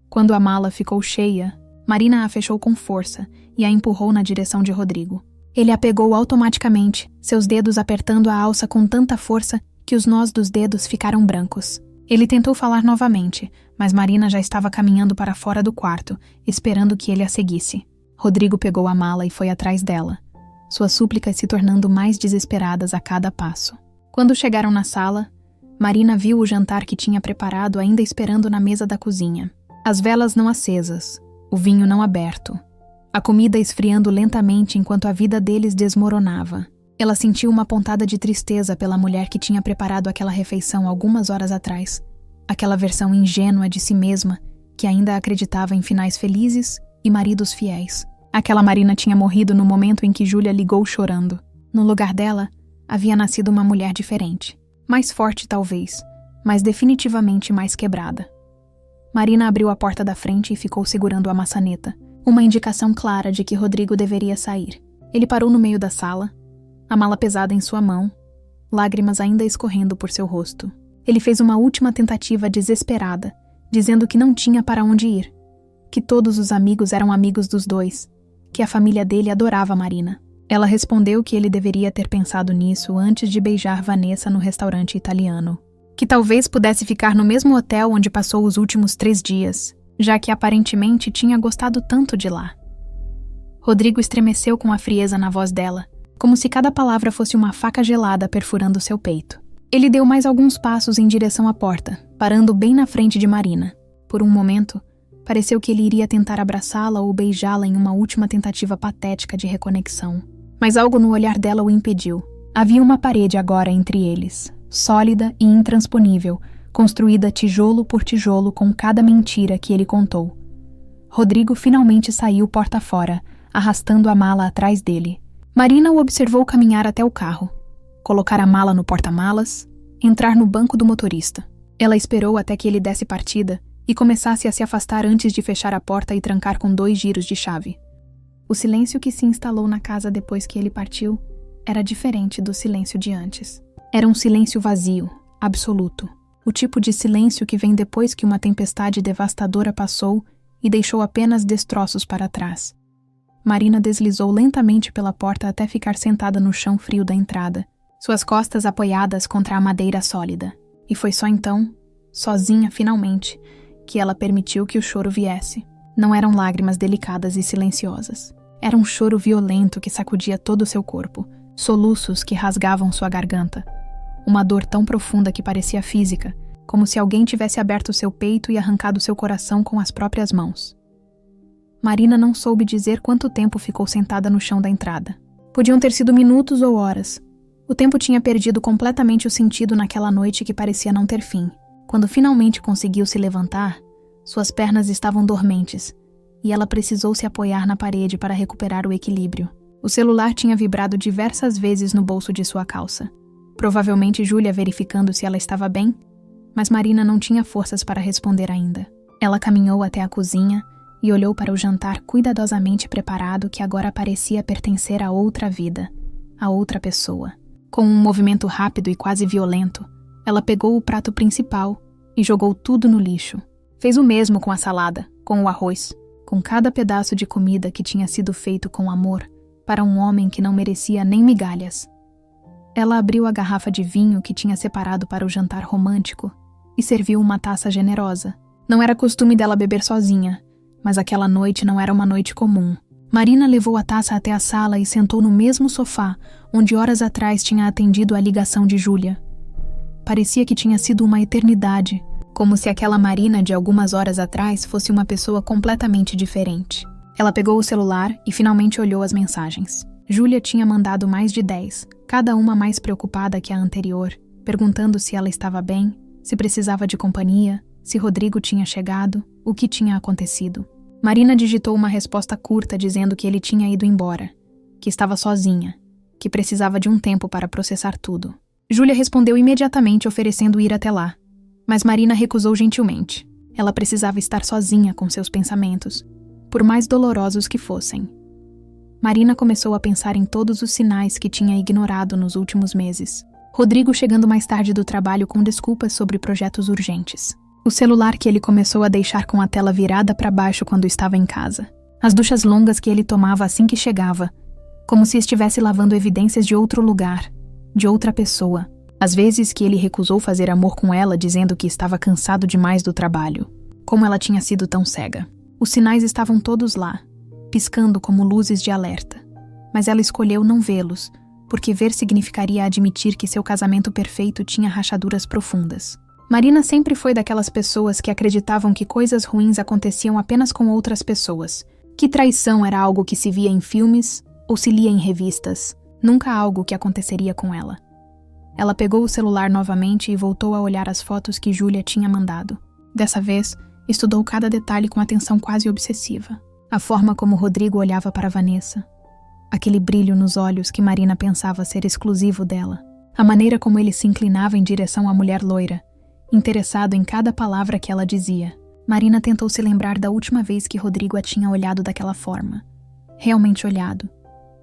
Quando a mala ficou cheia, Marina a fechou com força e a empurrou na direção de Rodrigo. Ele a pegou automaticamente, seus dedos apertando a alça com tanta força que os nós dos dedos ficaram brancos. Ele tentou falar novamente, mas Marina já estava caminhando para fora do quarto, esperando que ele a seguisse. Rodrigo pegou a mala e foi atrás dela, suas súplicas se tornando mais desesperadas a cada passo. Quando chegaram na sala, Marina viu o jantar que tinha preparado ainda esperando na mesa da cozinha. As velas não acesas, o vinho não aberto, a comida esfriando lentamente enquanto a vida deles desmoronava. Ela sentiu uma pontada de tristeza pela mulher que tinha preparado aquela refeição algumas horas atrás, aquela versão ingênua de si mesma que ainda acreditava em finais felizes e maridos fiéis. Aquela Marina tinha morrido no momento em que Júlia ligou chorando. No lugar dela, havia nascido uma mulher diferente, mais forte talvez, mas definitivamente mais quebrada. Marina abriu a porta da frente e ficou segurando a maçaneta, uma indicação clara de que Rodrigo deveria sair. Ele parou no meio da sala, a mala pesada em sua mão, lágrimas ainda escorrendo por seu rosto. Ele fez uma última tentativa desesperada, dizendo que não tinha para onde ir, que todos os amigos eram amigos dos dois, que a família dele adorava Marina. Ela respondeu que ele deveria ter pensado nisso antes de beijar Vanessa no restaurante italiano, que talvez pudesse ficar no mesmo hotel onde passou os últimos 3 dias, já que aparentemente tinha gostado tanto de lá. Rodrigo estremeceu com a frieza na voz dela, como se cada palavra fosse uma faca gelada perfurando seu peito. Ele deu mais alguns passos em direção à porta, parando bem na frente de Marina. Por um momento, pareceu que ele iria tentar abraçá-la ou beijá-la em uma última tentativa patética de reconexão. Mas algo no olhar dela o impediu. Havia uma parede agora entre eles, sólida e intransponível, construída tijolo por tijolo com cada mentira que ele contou. Rodrigo finalmente saiu porta fora, arrastando a mala atrás dele. Marina o observou caminhar até o carro, colocar a mala no porta-malas, entrar no banco do motorista. Ela esperou até que ele desse partida e começasse a se afastar antes de fechar a porta e trancar com 2 giros de chave. O silêncio que se instalou na casa depois que ele partiu era diferente do silêncio de antes. Era um silêncio vazio, absoluto. O tipo de silêncio que vem depois que uma tempestade devastadora passou e deixou apenas destroços para trás. Marina deslizou lentamente pela porta até ficar sentada no chão frio da entrada, suas costas apoiadas contra a madeira sólida. E foi só então, sozinha finalmente, que ela permitiu que o choro viesse. Não eram lágrimas delicadas e silenciosas. Era um choro violento que sacudia todo o seu corpo, soluços que rasgavam sua garganta. Uma dor tão profunda que parecia física, como se alguém tivesse aberto seu peito e arrancado seu coração com as próprias mãos. Marina não soube dizer quanto tempo ficou sentada no chão da entrada. Podiam ter sido minutos ou horas. O tempo tinha perdido completamente o sentido naquela noite que parecia não ter fim. Quando finalmente conseguiu se levantar, suas pernas estavam dormentes, e ela precisou se apoiar na parede para recuperar o equilíbrio. O celular tinha vibrado diversas vezes no bolso de sua calça. Provavelmente Júlia verificando se ela estava bem, mas Marina não tinha forças para responder ainda. Ela caminhou até a cozinha e olhou para o jantar cuidadosamente preparado que agora parecia pertencer a outra vida, a outra pessoa. Com um movimento rápido e quase violento, ela pegou o prato principal e jogou tudo no lixo. Fez o mesmo com a salada, com o arroz, com cada pedaço de comida que tinha sido feito com amor para um homem que não merecia nem migalhas. Ela abriu a garrafa de vinho que tinha separado para o jantar romântico e serviu uma taça generosa. Não era costume dela beber sozinha, mas aquela noite não era uma noite comum. Marina levou a taça até a sala e sentou no mesmo sofá onde horas atrás tinha atendido a ligação de Júlia. Parecia que tinha sido uma eternidade, como se aquela Marina de algumas horas atrás fosse uma pessoa completamente diferente. Ela pegou o celular e finalmente olhou as mensagens. Júlia tinha mandado mais de 10, cada uma mais preocupada que a anterior, perguntando se ela estava bem, se precisava de companhia, se Rodrigo tinha chegado, o que tinha acontecido. Marina digitou uma resposta curta dizendo que ele tinha ido embora, que estava sozinha, que precisava de um tempo para processar tudo. Júlia respondeu imediatamente oferecendo ir até lá, mas Marina recusou gentilmente. Ela precisava estar sozinha com seus pensamentos, por mais dolorosos que fossem. Marina começou a pensar em todos os sinais que tinha ignorado nos últimos meses. Rodrigo chegando mais tarde do trabalho com desculpas sobre projetos urgentes. O celular que ele começou a deixar com a tela virada para baixo quando estava em casa. As duchas longas que ele tomava assim que chegava, como se estivesse lavando evidências de outro lugar, de outra pessoa. As vezes que ele recusou fazer amor com ela dizendo que estava cansado demais do trabalho. Como ela tinha sido tão cega. Os sinais estavam todos lá, piscando como luzes de alerta. Mas ela escolheu não vê-los, porque ver significaria admitir que seu casamento perfeito tinha rachaduras profundas. Marina sempre foi daquelas pessoas que acreditavam que coisas ruins aconteciam apenas com outras pessoas, que traição era algo que se via em filmes ou se lia em revistas, nunca algo que aconteceria com ela. Ela pegou o celular novamente e voltou a olhar as fotos que Júlia tinha mandado. Dessa vez, estudou cada detalhe com atenção quase obsessiva. A forma como Rodrigo olhava para Vanessa. Aquele brilho nos olhos que Marina pensava ser exclusivo dela. A maneira como ele se inclinava em direção à mulher loira, interessado em cada palavra que ela dizia. Marina tentou se lembrar da última vez que Rodrigo a tinha olhado daquela forma. Realmente olhado,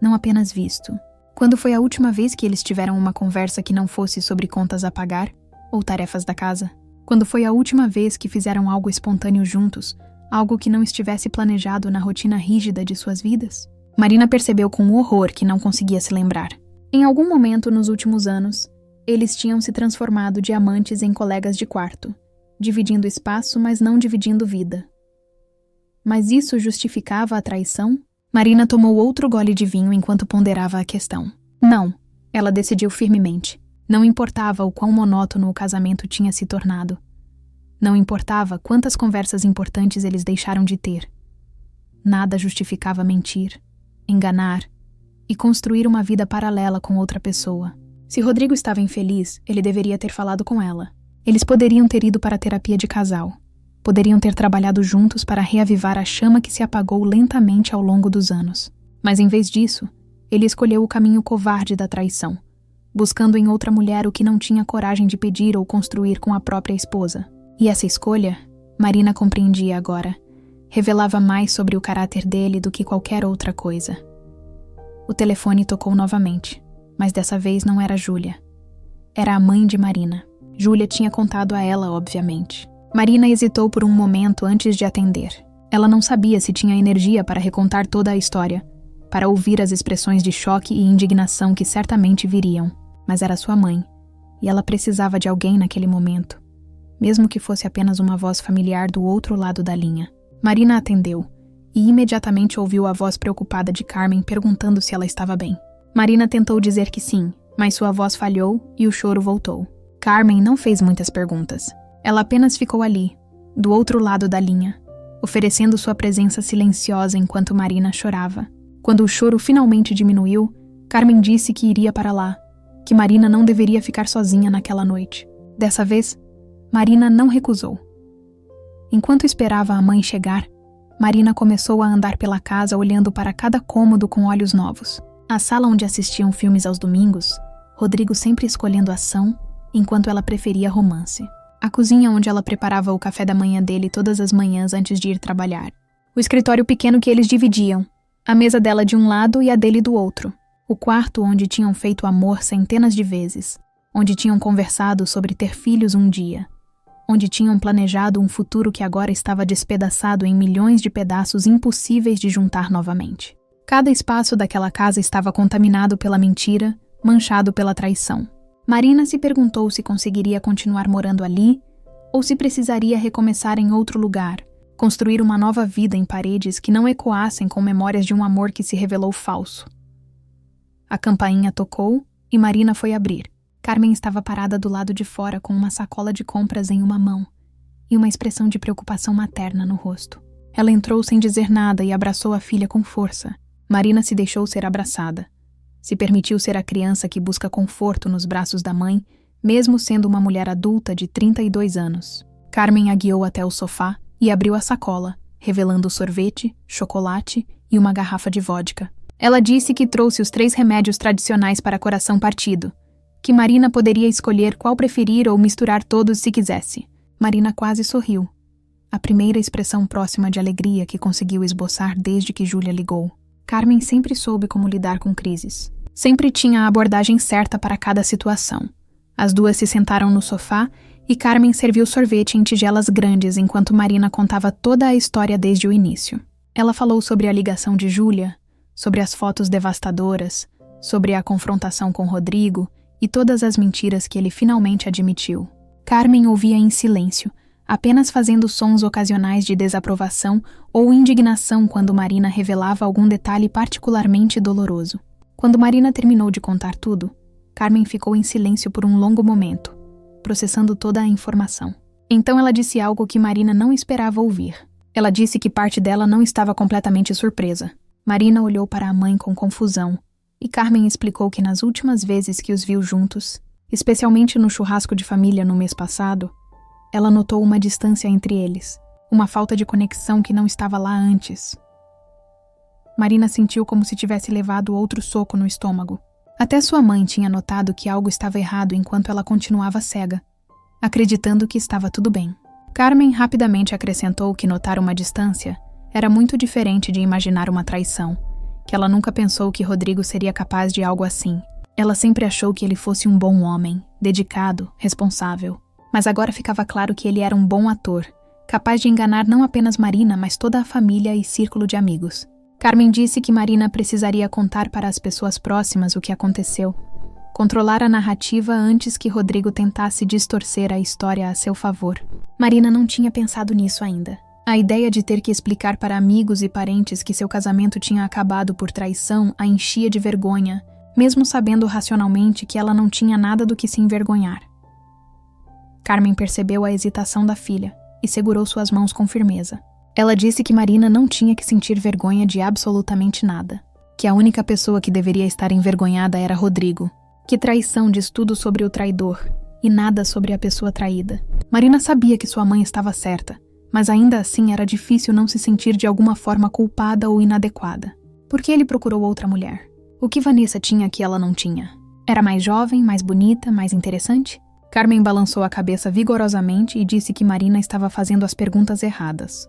não apenas visto. Quando foi a última vez que eles tiveram uma conversa que não fosse sobre contas a pagar ou tarefas da casa? Quando foi a última vez que fizeram algo espontâneo juntos, algo que não estivesse planejado na rotina rígida de suas vidas? Marina percebeu com horror que não conseguia se lembrar. Em algum momento nos últimos anos, eles tinham se transformado de amantes em colegas de quarto, dividindo espaço, mas não dividindo vida. Mas isso justificava a traição? Marina tomou outro gole de vinho enquanto ponderava a questão. Não, ela decidiu firmemente. Não importava o quão monótono o casamento tinha se tornado. Não importava quantas conversas importantes eles deixaram de ter. Nada justificava mentir, enganar e construir uma vida paralela com outra pessoa. Se Rodrigo estava infeliz, ele deveria ter falado com ela. Eles poderiam ter ido para a terapia de casal. Poderiam ter trabalhado juntos para reavivar a chama que se apagou lentamente ao longo dos anos. Mas em vez disso, ele escolheu o caminho covarde da traição, buscando em outra mulher o que não tinha coragem de pedir ou construir com a própria esposa. E essa escolha, Marina compreendia agora, revelava mais sobre o caráter dele do que qualquer outra coisa. O telefone tocou novamente, mas dessa vez não era Júlia. Era a mãe de Marina. Júlia tinha contado a ela, obviamente. Marina hesitou por um momento antes de atender. Ela não sabia se tinha energia para recontar toda a história, para ouvir as expressões de choque e indignação que certamente viriam. Mas era sua mãe, e ela precisava de alguém naquele momento, mesmo que fosse apenas uma voz familiar do outro lado da linha. Marina atendeu, e imediatamente ouviu a voz preocupada de Carmen perguntando se ela estava bem. Marina tentou dizer que sim, mas sua voz falhou e o choro voltou. Carmen não fez muitas perguntas. Ela apenas ficou ali, do outro lado da linha, oferecendo sua presença silenciosa enquanto Marina chorava. Quando o choro finalmente diminuiu, Carmen disse que iria para lá, que Marina não deveria ficar sozinha naquela noite. Dessa vez, Marina não recusou. Enquanto esperava a mãe chegar, Marina começou a andar pela casa olhando para cada cômodo com olhos novos. A sala onde assistiam filmes aos domingos, Rodrigo sempre escolhendo ação, enquanto ela preferia romance. A cozinha onde ela preparava o café da manhã dele todas as manhãs antes de ir trabalhar. O escritório pequeno que eles dividiam, a mesa dela de um lado e a dele do outro. O quarto onde tinham feito amor centenas de vezes, onde tinham conversado sobre ter filhos um dia, onde tinham planejado um futuro que agora estava despedaçado em milhões de pedaços impossíveis de juntar novamente. Cada espaço daquela casa estava contaminado pela mentira, manchado pela traição. Marina se perguntou se conseguiria continuar morando ali ou se precisaria recomeçar em outro lugar, construir uma nova vida em paredes que não ecoassem com memórias de um amor que se revelou falso. A campainha tocou e Marina foi abrir. Carmen estava parada do lado de fora com uma sacola de compras em uma mão e uma expressão de preocupação materna no rosto. Ela entrou sem dizer nada e abraçou a filha com força. Marina se deixou ser abraçada. Se permitiu ser a criança que busca conforto nos braços da mãe, mesmo sendo uma mulher adulta de 32 anos. Carmen a guiou até o sofá e abriu a sacola, revelando sorvete, chocolate e uma garrafa de vodka. Ela disse que trouxe os 3 remédios tradicionais para coração partido, que Marina poderia escolher qual preferir ou misturar todos se quisesse. Marina quase sorriu, a primeira expressão próxima de alegria que conseguiu esboçar desde que Júlia ligou. Carmen sempre soube como lidar com crises. Sempre tinha a abordagem certa para cada situação. As duas se sentaram no sofá e Carmen serviu sorvete em tigelas grandes enquanto Marina contava toda a história desde o início. Ela falou sobre a ligação de Júlia, sobre as fotos devastadoras, sobre a confrontação com Rodrigo e todas as mentiras que ele finalmente admitiu. Carmen ouvia em silêncio, apenas fazendo sons ocasionais de desaprovação ou indignação quando Marina revelava algum detalhe particularmente doloroso. Quando Marina terminou de contar tudo, Carmen ficou em silêncio por um longo momento, processando toda a informação. Então ela disse algo que Marina não esperava ouvir. Ela disse que parte dela não estava completamente surpresa. Marina olhou para a mãe com confusão, e Carmen explicou que nas últimas vezes que os viu juntos, especialmente no churrasco de família no mês passado, ela notou uma distância entre eles, uma falta de conexão que não estava lá antes. Marina sentiu como se tivesse levado outro soco no estômago. Até sua mãe tinha notado que algo estava errado enquanto ela continuava cega, acreditando que estava tudo bem. Carmen rapidamente acrescentou que notar uma distância era muito diferente de imaginar uma traição, que ela nunca pensou que Rodrigo seria capaz de algo assim. Ela sempre achou que ele fosse um bom homem, dedicado, responsável. Mas agora ficava claro que ele era um bom ator, capaz de enganar não apenas Marina, mas toda a família e círculo de amigos. Carmen disse que Marina precisaria contar para as pessoas próximas o que aconteceu, controlar a narrativa antes que Rodrigo tentasse distorcer a história a seu favor. Marina não tinha pensado nisso ainda. A ideia de ter que explicar para amigos e parentes que seu casamento tinha acabado por traição a enchia de vergonha, mesmo sabendo racionalmente que ela não tinha nada do que se envergonhar. Carmen percebeu a hesitação da filha e segurou suas mãos com firmeza. Ela disse que Marina não tinha que sentir vergonha de absolutamente nada, que a única pessoa que deveria estar envergonhada era Rodrigo, que traição diz tudo sobre o traidor e nada sobre a pessoa traída. Marina sabia que sua mãe estava certa, mas ainda assim era difícil não se sentir de alguma forma culpada ou inadequada. Por que ele procurou outra mulher? O que Vanessa tinha que ela não tinha? Era mais jovem, mais bonita, mais interessante? Carmen balançou a cabeça vigorosamente e disse que Marina estava fazendo as perguntas erradas.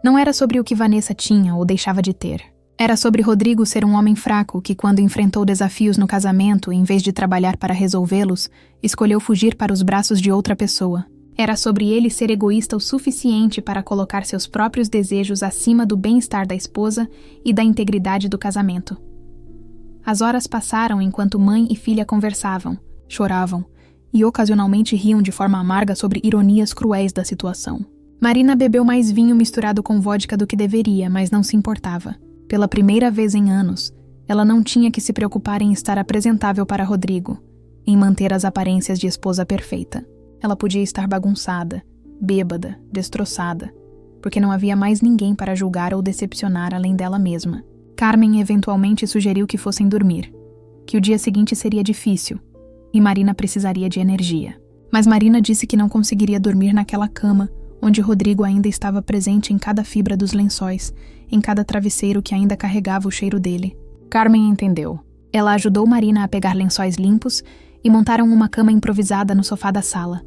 Não era sobre o que Vanessa tinha ou deixava de ter. Era sobre Rodrigo ser um homem fraco que, quando enfrentou desafios no casamento, em vez de trabalhar para resolvê-los, escolheu fugir para os braços de outra pessoa. Era sobre ele ser egoísta o suficiente para colocar seus próprios desejos acima do bem-estar da esposa e da integridade do casamento. As horas passaram enquanto mãe e filha conversavam, choravam e ocasionalmente riam de forma amarga sobre ironias cruéis da situação. Marina bebeu mais vinho misturado com vodka do que deveria, mas não se importava. Pela primeira vez em anos, ela não tinha que se preocupar em estar apresentável para Rodrigo, em manter as aparências de esposa perfeita. Ela podia estar bagunçada, bêbada, destroçada, porque não havia mais ninguém para julgar ou decepcionar além dela mesma. Carmen eventualmente sugeriu que fossem dormir, que o dia seguinte seria difícil, e Marina precisaria de energia. Mas Marina disse que não conseguiria dormir naquela cama, onde Rodrigo ainda estava presente em cada fibra dos lençóis, em cada travesseiro que ainda carregava o cheiro dele. Carmen entendeu. Ela ajudou Marina a pegar lençóis limpos e montaram uma cama improvisada no sofá da sala.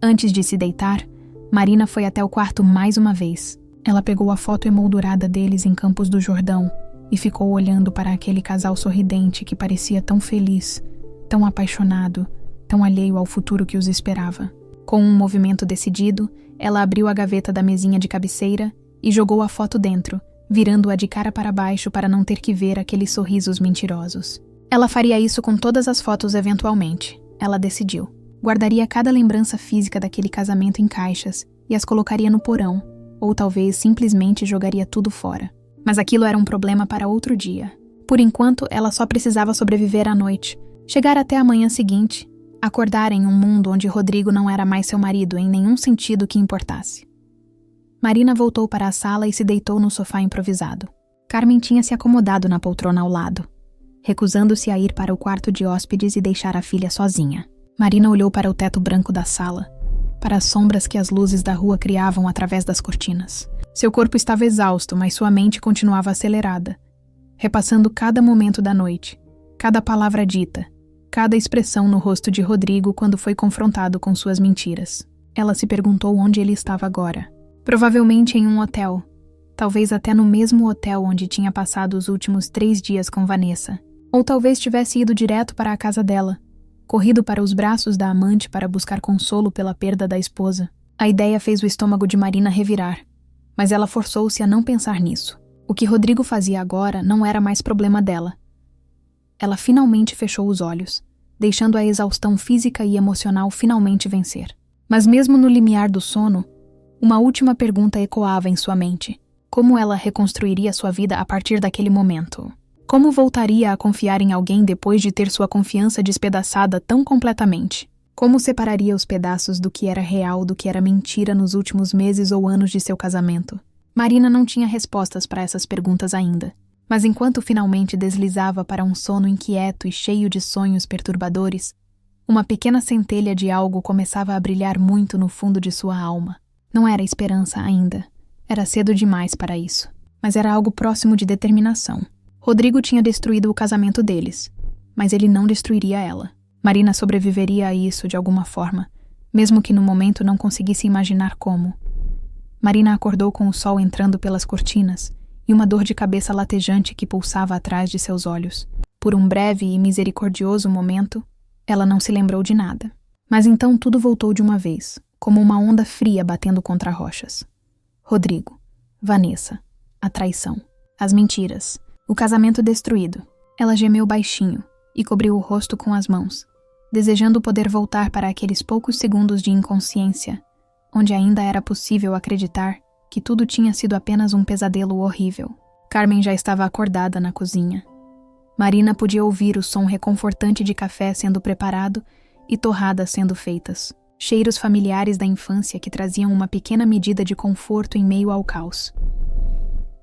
Antes de se deitar, Marina foi até o quarto mais uma vez. Ela pegou a foto emoldurada deles em Campos do Jordão e ficou olhando para aquele casal sorridente que parecia tão feliz, tão apaixonado, tão alheio ao futuro que os esperava. Com um movimento decidido, ela abriu a gaveta da mesinha de cabeceira e jogou a foto dentro, virando-a de cara para baixo para não ter que ver aqueles sorrisos mentirosos. Ela faria isso com todas as fotos eventualmente, ela decidiu. Guardaria cada lembrança física daquele casamento em caixas e as colocaria no porão, ou talvez simplesmente jogaria tudo fora. Mas aquilo era um problema para outro dia. Por enquanto, ela só precisava sobreviver à noite, chegar até a manhã seguinte, acordar em um mundo onde Rodrigo não era mais seu marido em nenhum sentido que importasse. Marina voltou para a sala e se deitou no sofá improvisado. Carmen tinha se acomodado na poltrona ao lado, recusando-se a ir para o quarto de hóspedes e deixar a filha sozinha. Marina olhou para o teto branco da sala, para as sombras que as luzes da rua criavam através das cortinas. Seu corpo estava exausto, mas sua mente continuava acelerada, repassando cada momento da noite, cada palavra dita, cada expressão no rosto de Rodrigo quando foi confrontado com suas mentiras. Ela se perguntou onde ele estava agora. Provavelmente em um hotel, talvez até no mesmo hotel onde tinha passado os últimos 3 dias com Vanessa. Ou talvez tivesse ido direto para a casa dela, corrido para os braços da amante para buscar consolo pela perda da esposa. A ideia fez o estômago de Marina revirar, mas ela forçou-se a não pensar nisso. O que Rodrigo fazia agora não era mais problema dela. Ela finalmente fechou os olhos, deixando a exaustão física e emocional finalmente vencer. Mas mesmo no limiar do sono, uma última pergunta ecoava em sua mente. Como ela reconstruiria sua vida a partir daquele momento? Como voltaria a confiar em alguém depois de ter sua confiança despedaçada tão completamente? Como separaria os pedaços do que era real do que era mentira nos últimos meses ou anos de seu casamento? Marina não tinha respostas para essas perguntas ainda. Mas enquanto finalmente deslizava para um sono inquieto e cheio de sonhos perturbadores, uma pequena centelha de algo começava a brilhar muito no fundo de sua alma. Não era esperança ainda. Era cedo demais para isso. Mas era algo próximo de determinação. Rodrigo tinha destruído o casamento deles, mas ele não destruiria ela. Marina sobreviveria a isso de alguma forma, mesmo que no momento não conseguisse imaginar como. Marina acordou com o sol entrando pelas cortinas e uma dor de cabeça latejante que pulsava atrás de seus olhos. Por um breve e misericordioso momento, ela não se lembrou de nada. Mas então tudo voltou de uma vez, como uma onda fria batendo contra rochas. Rodrigo, Vanessa, a traição, as mentiras, o casamento destruído. Ela gemeu baixinho e cobriu o rosto com as mãos, desejando poder voltar para aqueles poucos segundos de inconsciência, onde ainda era possível acreditar que tudo tinha sido apenas um pesadelo horrível. Carmen já estava acordada na cozinha. Marina podia ouvir o som reconfortante de café sendo preparado e torradas sendo feitas. Cheiros familiares da infância que traziam uma pequena medida de conforto em meio ao caos.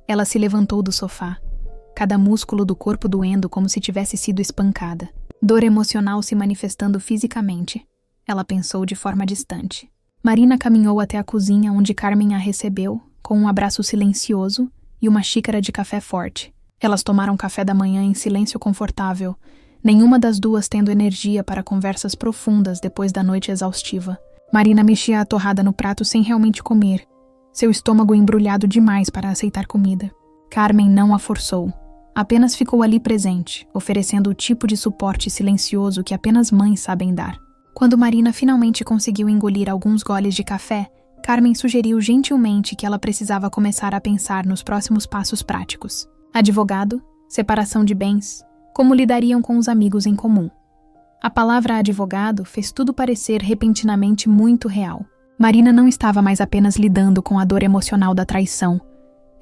Ela se levantou do sofá, cada músculo do corpo doendo como se tivesse sido espancada. Dor emocional se manifestando fisicamente. Ela pensou de forma distante. Marina caminhou até a cozinha onde Carmen a recebeu, com um abraço silencioso e uma xícara de café forte. Elas tomaram café da manhã em silêncio confortável, nenhuma das duas tendo energia para conversas profundas depois da noite exaustiva. Marina mexia a torrada no prato sem realmente comer, seu estômago embrulhado demais para aceitar comida. Carmen não a forçou. Apenas ficou ali presente, oferecendo o tipo de suporte silencioso que apenas mães sabem dar. Quando Marina finalmente conseguiu engolir alguns goles de café, Carmen sugeriu gentilmente que ela precisava começar a pensar nos próximos passos práticos. Advogado, separação de bens, como lidariam com os amigos em comum. A palavra advogado fez tudo parecer repentinamente muito real. Marina não estava mais apenas lidando com a dor emocional da traição.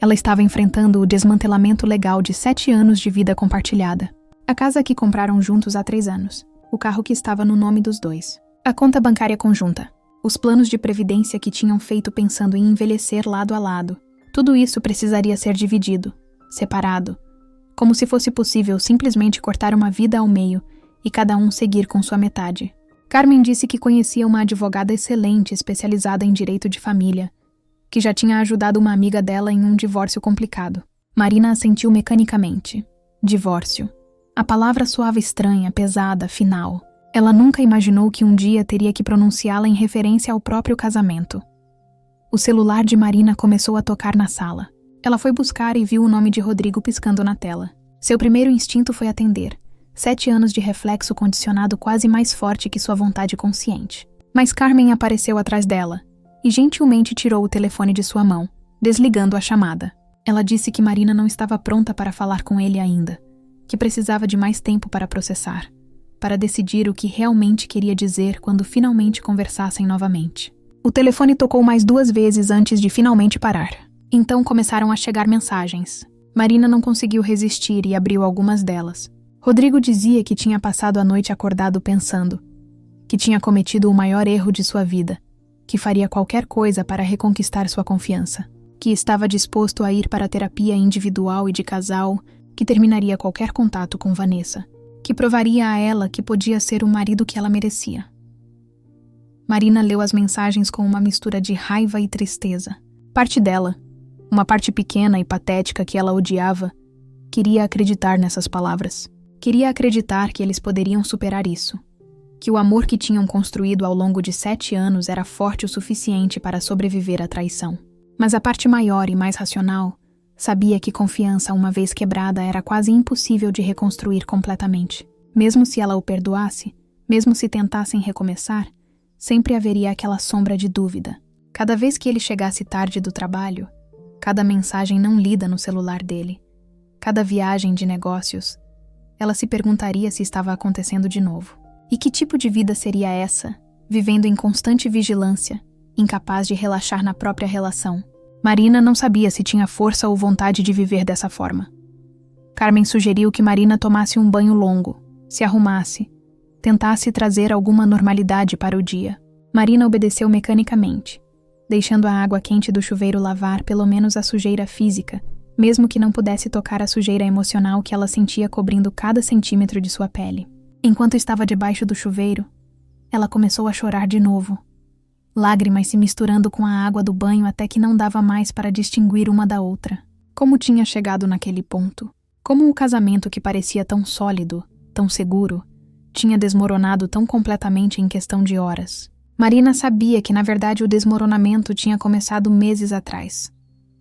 Ela estava enfrentando o desmantelamento legal de 7 anos de vida compartilhada. A casa que compraram juntos há 3 anos. O carro que estava no nome dos dois. A conta bancária conjunta. Os planos de previdência que tinham feito pensando em envelhecer lado a lado. Tudo isso precisaria ser dividido, separado. Como se fosse possível simplesmente cortar uma vida ao meio e cada um seguir com sua metade. Carmen disse que conhecia uma advogada excelente especializada em direito de família, que já tinha ajudado uma amiga dela em um divórcio complicado. Marina assentiu mecanicamente. Divórcio. A palavra soava estranha, pesada, final. Ela nunca imaginou que um dia teria que pronunciá-la em referência ao próprio casamento. O celular de Marina começou a tocar na sala. Ela foi buscar e viu o nome de Rodrigo piscando na tela. Seu primeiro instinto foi atender. 7 anos de reflexo condicionado quase mais forte que sua vontade consciente. Mas Carmen apareceu atrás dela e gentilmente tirou o telefone de sua mão, desligando a chamada. Ela disse que Marina não estava pronta para falar com ele ainda, que precisava de mais tempo para processar, para decidir o que realmente queria dizer quando finalmente conversassem novamente. O telefone tocou mais 2 vezes antes de finalmente parar. Então começaram a chegar mensagens. Marina não conseguiu resistir e abriu algumas delas. Rodrigo dizia que tinha passado a noite acordado pensando, que tinha cometido o maior erro de sua vida, que faria qualquer coisa para reconquistar sua confiança, que estava disposto a ir para a terapia individual e de casal, que terminaria qualquer contato com Vanessa, que provaria a ela que podia ser o marido que ela merecia. Marina leu as mensagens com uma mistura de raiva e tristeza. Parte dela, uma parte pequena e patética que ela odiava, queria acreditar nessas palavras. Queria acreditar que eles poderiam superar isso. Que o amor que tinham construído ao longo de 7 anos era forte o suficiente para sobreviver à traição. Mas a parte maior e mais racional sabia que confiança, uma vez quebrada, era quase impossível de reconstruir completamente. Mesmo se ela o perdoasse, mesmo se tentassem recomeçar, sempre haveria aquela sombra de dúvida. Cada vez que ele chegasse tarde do trabalho, cada mensagem não lida no celular dele, cada viagem de negócios, ela se perguntaria se estava acontecendo de novo. E que tipo de vida seria essa, vivendo em constante vigilância, incapaz de relaxar na própria relação? Marina não sabia se tinha força ou vontade de viver dessa forma. Carmen sugeriu que Marina tomasse um banho longo, se arrumasse, tentasse trazer alguma normalidade para o dia. Marina obedeceu mecanicamente, deixando a água quente do chuveiro lavar pelo menos a sujeira física, mesmo que não pudesse tocar a sujeira emocional que ela sentia cobrindo cada centímetro de sua pele. Enquanto estava debaixo do chuveiro, ela começou a chorar de novo, lágrimas se misturando com a água do banho até que não dava mais para distinguir uma da outra. Como tinha chegado naquele ponto? Como o casamento que parecia tão sólido, tão seguro, tinha desmoronado tão completamente em questão de horas? Marina sabia que, na verdade, o desmoronamento tinha começado meses atrás.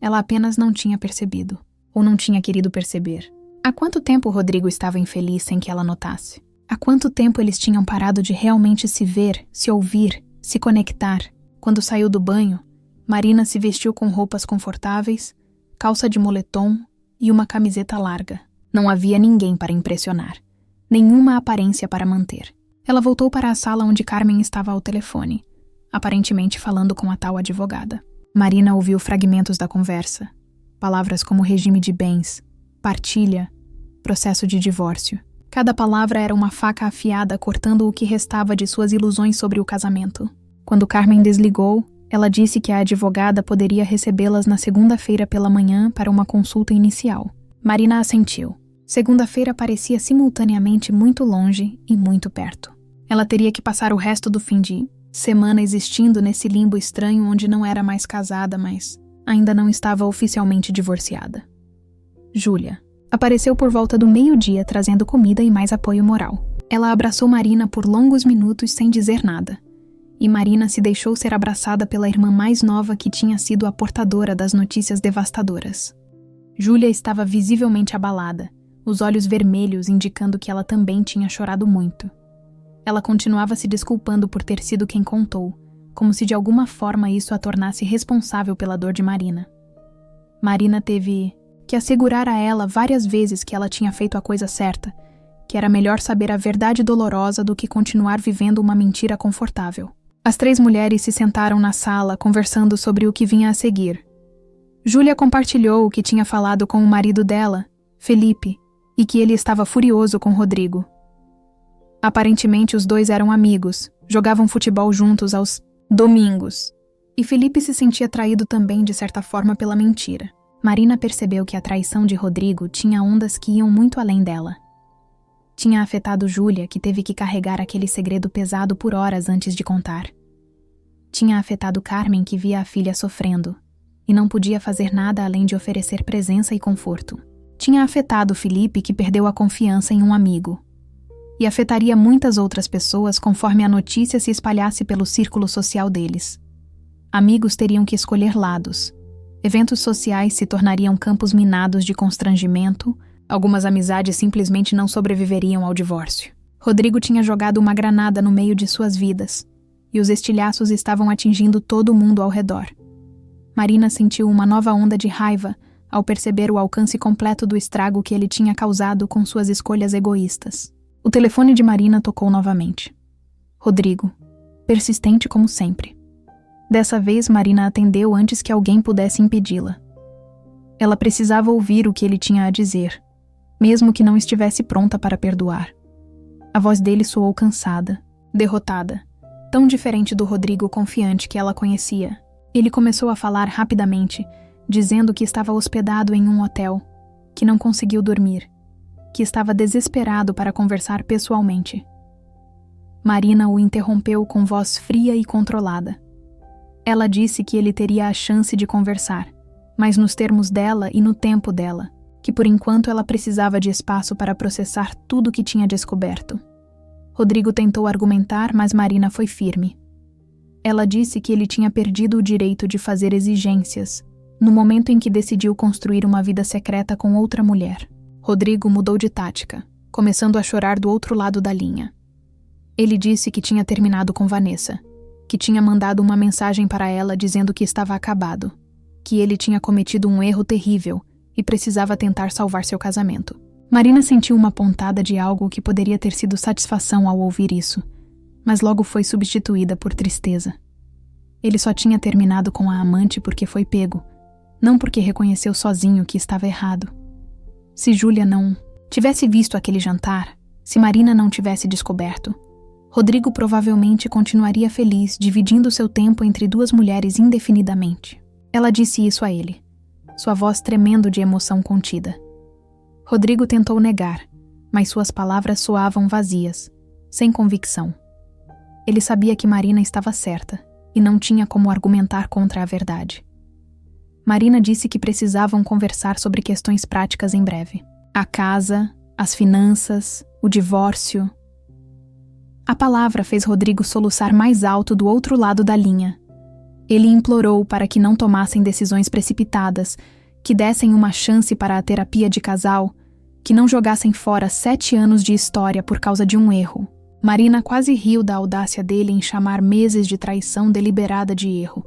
Ela apenas não tinha percebido, ou não tinha querido perceber. Há quanto tempo Rodrigo estava infeliz sem que ela notasse? Há quanto tempo eles tinham parado de realmente se ver, se ouvir, se conectar? Quando saiu do banho, Marina se vestiu com roupas confortáveis, calça de moletom e uma camiseta larga. Não havia ninguém para impressionar, nenhuma aparência para manter. Ela voltou para a sala onde Carmen estava ao telefone, aparentemente falando com a tal advogada. Marina ouviu fragmentos da conversa, palavras como regime de bens, partilha, processo de divórcio. Cada palavra era uma faca afiada cortando o que restava de suas ilusões sobre o casamento. Quando Carmen desligou, ela disse que a advogada poderia recebê-las na segunda-feira pela manhã para uma consulta inicial. Marina assentiu. Segunda-feira parecia simultaneamente muito longe e muito perto. Ela teria que passar o resto do fim de semana existindo nesse limbo estranho onde não era mais casada, mas ainda não estava oficialmente divorciada. Júlia apareceu por volta do meio-dia trazendo comida e mais apoio moral. Ela abraçou Marina por longos minutos sem dizer nada. E Marina se deixou ser abraçada pela irmã mais nova que tinha sido a portadora das notícias devastadoras. Júlia estava visivelmente abalada, os olhos vermelhos indicando que ela também tinha chorado muito. Ela continuava se desculpando por ter sido quem contou, como se de alguma forma isso a tornasse responsável pela dor de Marina. Marina teve que assegurar a ela várias vezes que ela tinha feito a coisa certa, que era melhor saber a verdade dolorosa do que continuar vivendo uma mentira confortável. As 3 mulheres se sentaram na sala, conversando sobre o que vinha a seguir. Júlia compartilhou o que tinha falado com o marido dela, Felipe, e que ele estava furioso com Rodrigo. Aparentemente os dois eram amigos, jogavam futebol juntos aos domingos. E Felipe se sentia atraído também de certa forma pela mentira. Marina percebeu que a traição de Rodrigo tinha ondas que iam muito além dela. Tinha afetado Júlia, que teve que carregar aquele segredo pesado por horas antes de contar. Tinha afetado Carmen, que via a filha sofrendo, e não podia fazer nada além de oferecer presença e conforto. Tinha afetado Felipe, que perdeu a confiança em um amigo. E afetaria muitas outras pessoas conforme a notícia se espalhasse pelo círculo social deles. Amigos teriam que escolher lados. Eventos sociais se tornariam campos minados de constrangimento. Algumas amizades simplesmente não sobreviveriam ao divórcio. Rodrigo tinha jogado uma granada no meio de suas vidas, e os estilhaços estavam atingindo todo mundo ao redor. Marina sentiu uma nova onda de raiva ao perceber o alcance completo do estrago que ele tinha causado com suas escolhas egoístas. O telefone de Marina tocou novamente. Rodrigo, persistente como sempre. Dessa vez, Marina atendeu antes que alguém pudesse impedi-la. Ela precisava ouvir o que ele tinha a dizer, mesmo que não estivesse pronta para perdoar. A voz dele soou cansada, derrotada, tão diferente do Rodrigo confiante que ela conhecia. Ele começou a falar rapidamente, dizendo que estava hospedado em um hotel, que não conseguiu dormir, que estava desesperado para conversar pessoalmente. Marina o interrompeu com voz fria e controlada. Ela disse que ele teria a chance de conversar, mas nos termos dela e no tempo dela, que por enquanto ela precisava de espaço para processar tudo o que tinha descoberto. Rodrigo tentou argumentar, mas Marina foi firme. Ela disse que ele tinha perdido o direito de fazer exigências, no momento em que decidiu construir uma vida secreta com outra mulher. Rodrigo mudou de tática, começando a chorar do outro lado da linha. Ele disse que tinha terminado com Vanessa, que tinha mandado uma mensagem para ela dizendo que estava acabado, que ele tinha cometido um erro terrível e precisava tentar salvar seu casamento. Marina sentiu uma pontada de algo que poderia ter sido satisfação ao ouvir isso, mas logo foi substituída por tristeza. Ele só tinha terminado com a amante porque foi pego, não porque reconheceu sozinho que estava errado. Se Júlia não tivesse visto aquele jantar, se Marina não tivesse descoberto, Rodrigo provavelmente continuaria feliz dividindo seu tempo entre 2 mulheres indefinidamente. Ela disse isso a ele, sua voz tremendo de emoção contida. Rodrigo tentou negar, mas suas palavras soavam vazias, sem convicção. Ele sabia que Marina estava certa e não tinha como argumentar contra a verdade. Marina disse que precisavam conversar sobre questões práticas em breve. A casa, as finanças, o divórcio. A palavra fez Rodrigo soluçar mais alto do outro lado da linha. Ele implorou para que não tomassem decisões precipitadas, que dessem uma chance para a terapia de casal, que não jogassem fora 7 anos de história por causa de um erro. Marina quase riu da audácia dele em chamar meses de traição deliberada de erro,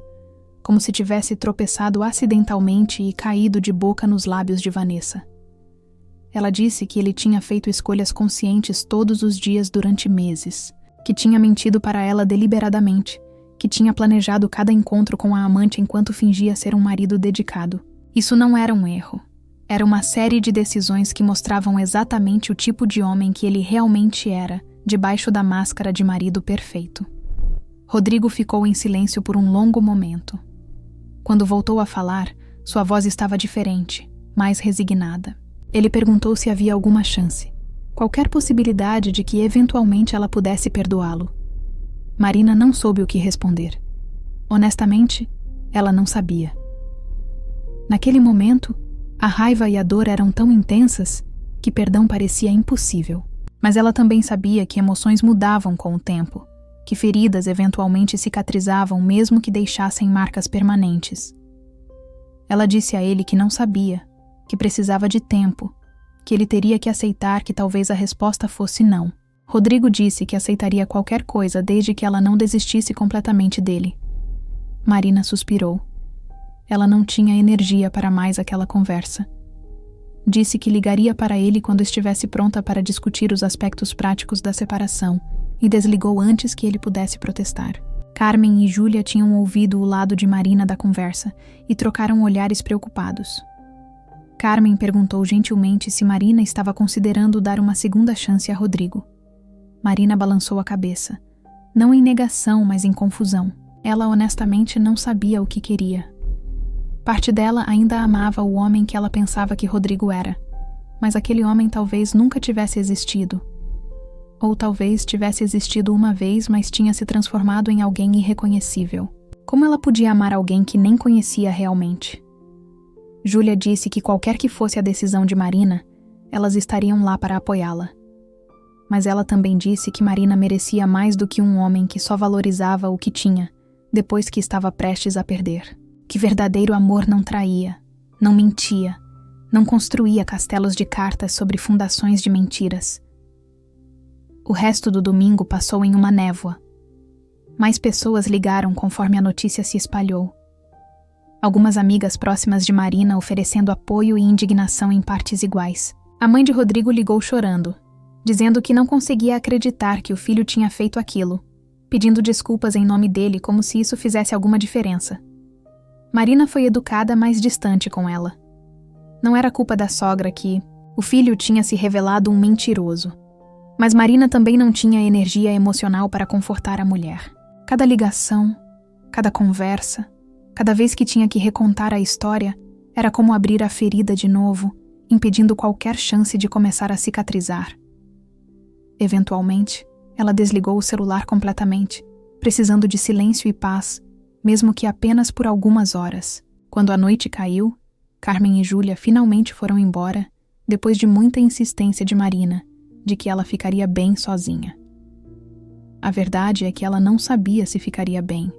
como se tivesse tropeçado acidentalmente e caído de boca nos lábios de Vanessa. Ela disse que ele tinha feito escolhas conscientes todos os dias durante meses, que tinha mentido para ela deliberadamente, que tinha planejado cada encontro com a amante enquanto fingia ser um marido dedicado. Isso não era um erro. Era uma série de decisões que mostravam exatamente o tipo de homem que ele realmente era, debaixo da máscara de marido perfeito. Rodrigo ficou em silêncio por um longo momento. Quando voltou a falar, sua voz estava diferente, mais resignada. Ele perguntou se havia alguma chance, qualquer possibilidade de que eventualmente ela pudesse perdoá-lo. Marina não soube o que responder. Honestamente, ela não sabia. Naquele momento, a raiva e a dor eram tão intensas que perdão parecia impossível. Mas ela também sabia que emoções mudavam com o tempo, que feridas eventualmente cicatrizavam mesmo que deixassem marcas permanentes. Ela disse a ele que não sabia, que precisava de tempo, que ele teria que aceitar que talvez a resposta fosse não. Rodrigo disse que aceitaria qualquer coisa desde que ela não desistisse completamente dele. Marina suspirou. Ela não tinha energia para mais aquela conversa. Disse que ligaria para ele quando estivesse pronta para discutir os aspectos práticos da separação e desligou antes que ele pudesse protestar. Carmen e Júlia tinham ouvido o lado de Marina da conversa e trocaram olhares preocupados. Carmen perguntou gentilmente se Marina estava considerando dar uma segunda chance a Rodrigo. Marina balançou a cabeça, não em negação, mas em confusão. Ela honestamente não sabia o que queria. Parte dela ainda amava o homem que ela pensava que Rodrigo era, mas aquele homem talvez nunca tivesse existido. Ou talvez tivesse existido uma vez, mas tinha se transformado em alguém irreconhecível. Como ela podia amar alguém que nem conhecia realmente? Júlia disse que qualquer que fosse a decisão de Marina, elas estariam lá para apoiá-la. Mas ela também disse que Marina merecia mais do que um homem que só valorizava o que tinha, depois que estava prestes a perder. Que verdadeiro amor não traía, não mentia, não construía castelos de cartas sobre fundações de mentiras. O resto do domingo passou em uma névoa. Mais pessoas ligaram conforme a notícia se espalhou. Algumas amigas próximas de Marina oferecendo apoio e indignação em partes iguais. A mãe de Rodrigo ligou chorando, dizendo que não conseguia acreditar que o filho tinha feito aquilo, pedindo desculpas em nome dele como se isso fizesse alguma diferença. Marina foi educada, mas distante com ela. Não era culpa da sogra que o filho tinha se revelado um mentiroso. Mas Marina também não tinha energia emocional para confortar a mulher. Cada ligação, cada conversa, cada vez que tinha que recontar a história, era como abrir a ferida de novo, impedindo qualquer chance de começar a cicatrizar. Eventualmente, ela desligou o celular completamente, precisando de silêncio e paz, mesmo que apenas por algumas horas. Quando a noite caiu, Carmen e Júlia finalmente foram embora, depois de muita insistência de Marina, de que ela ficaria bem sozinha. A verdade é que ela não sabia se ficaria bem,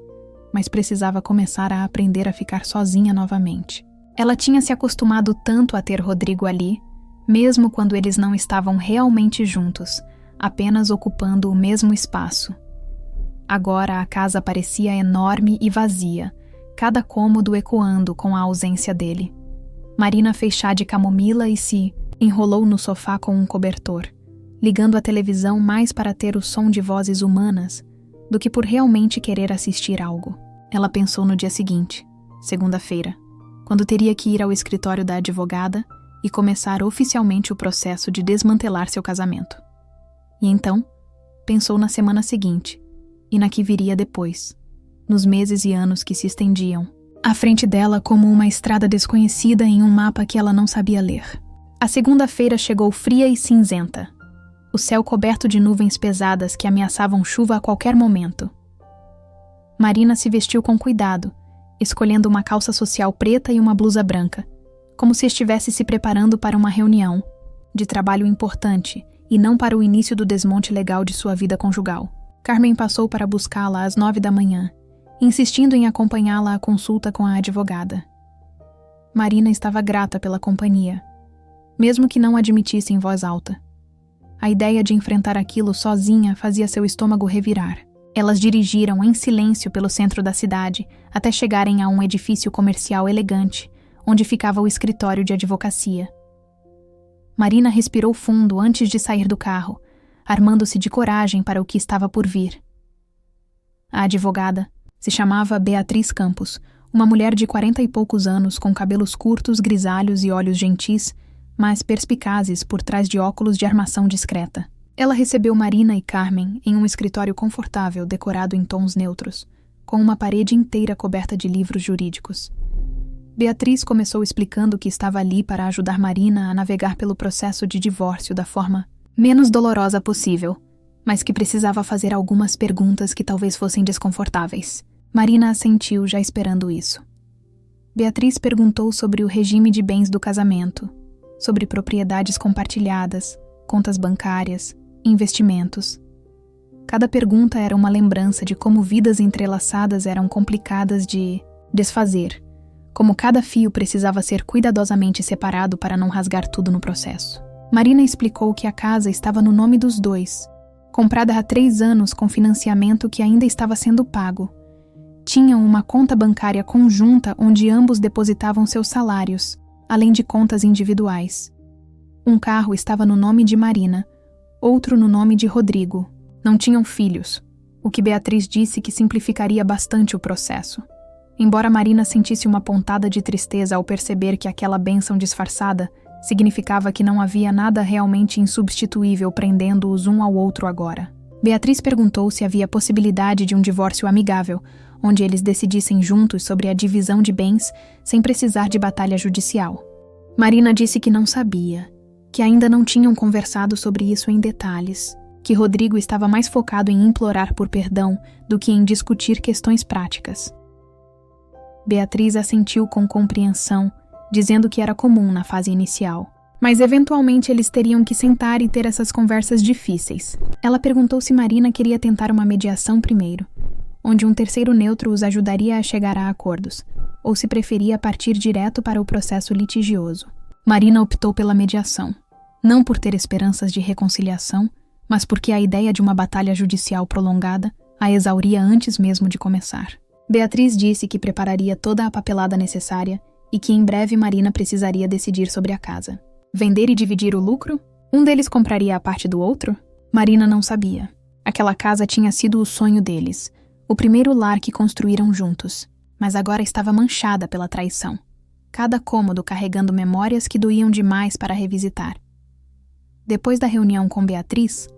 mas precisava começar a aprender a ficar sozinha novamente. Ela tinha se acostumado tanto a ter Rodrigo ali, mesmo quando eles não estavam realmente juntos, apenas ocupando o mesmo espaço. Agora a casa parecia enorme e vazia, cada cômodo ecoando com a ausência dele. Marina fez chá de camomila e se enrolou no sofá com um cobertor, ligando a televisão mais para ter o som de vozes humanas do que por realmente querer assistir algo. Ela pensou no dia seguinte, segunda-feira, quando teria que ir ao escritório da advogada e começar oficialmente o processo de desmantelar seu casamento. E então, pensou na semana seguinte, e na que viria depois, nos meses e anos que se estendiam, à frente dela como uma estrada desconhecida em um mapa que ela não sabia ler. A segunda-feira chegou fria e cinzenta, o céu coberto de nuvens pesadas que ameaçavam chuva a qualquer momento. Marina se vestiu com cuidado, escolhendo uma calça social preta e uma blusa branca, como se estivesse se preparando para uma reunião de trabalho importante e não para o início do desmonte legal de sua vida conjugal. Carmen passou para buscá-la às 9 da manhã, insistindo em acompanhá-la à consulta com a advogada. Marina estava grata pela companhia, mesmo que não admitisse em voz alta. A ideia de enfrentar aquilo sozinha fazia seu estômago revirar. Elas dirigiram em silêncio pelo centro da cidade até chegarem a um edifício comercial elegante, onde ficava o escritório de advocacia. Marina respirou fundo antes de sair do carro, armando-se de coragem para o que estava por vir. A advogada se chamava Beatriz Campos, uma mulher de 40 e poucos anos com cabelos curtos, grisalhos e olhos gentis, mas perspicazes por trás de óculos de armação discreta. Ela recebeu Marina e Carmen em um escritório confortável decorado em tons neutros, com uma parede inteira coberta de livros jurídicos. Beatriz começou explicando que estava ali para ajudar Marina a navegar pelo processo de divórcio da forma menos dolorosa possível, mas que precisava fazer algumas perguntas que talvez fossem desconfortáveis. Marina assentiu, já esperando isso. Beatriz perguntou sobre o regime de bens do casamento, sobre propriedades compartilhadas, contas bancárias, investimentos. Cada pergunta era uma lembrança de como vidas entrelaçadas eram complicadas de desfazer, como cada fio precisava ser cuidadosamente separado para não rasgar tudo no processo. Marina explicou que a casa estava no nome dos dois, comprada há 3 anos com financiamento que ainda estava sendo pago. Tinham uma conta bancária conjunta onde ambos depositavam seus salários, além de contas individuais. Um carro estava no nome de Marina, outro no nome de Rodrigo. Não tinham filhos, o que Beatriz disse que simplificaria bastante o processo. Embora Marina sentisse uma pontada de tristeza ao perceber que aquela bênção disfarçada significava que não havia nada realmente insubstituível prendendo-os um ao outro agora. Beatriz perguntou se havia possibilidade de um divórcio amigável, onde eles decidissem juntos sobre a divisão de bens sem precisar de batalha judicial. Marina disse que não sabia, que ainda não tinham conversado sobre isso em detalhes, que Rodrigo estava mais focado em implorar por perdão do que em discutir questões práticas. Beatriz assentiu com compreensão, dizendo que era comum na fase inicial. Mas eventualmente eles teriam que sentar e ter essas conversas difíceis. Ela perguntou se Marina queria tentar uma mediação primeiro, onde um terceiro neutro os ajudaria a chegar a acordos, ou se preferia partir direto para o processo litigioso. Marina optou pela mediação, não por ter esperanças de reconciliação, mas porque a ideia de uma batalha judicial prolongada a exauria antes mesmo de começar. Beatriz disse que prepararia toda a papelada necessária e que em breve Marina precisaria decidir sobre a casa. Vender e dividir o lucro? Um deles compraria a parte do outro? Marina não sabia. Aquela casa tinha sido o sonho deles, o primeiro lar que construíram juntos, mas agora estava manchada pela traição. Cada cômodo carregando memórias que doíam demais para revisitar. Depois da reunião com Beatriz,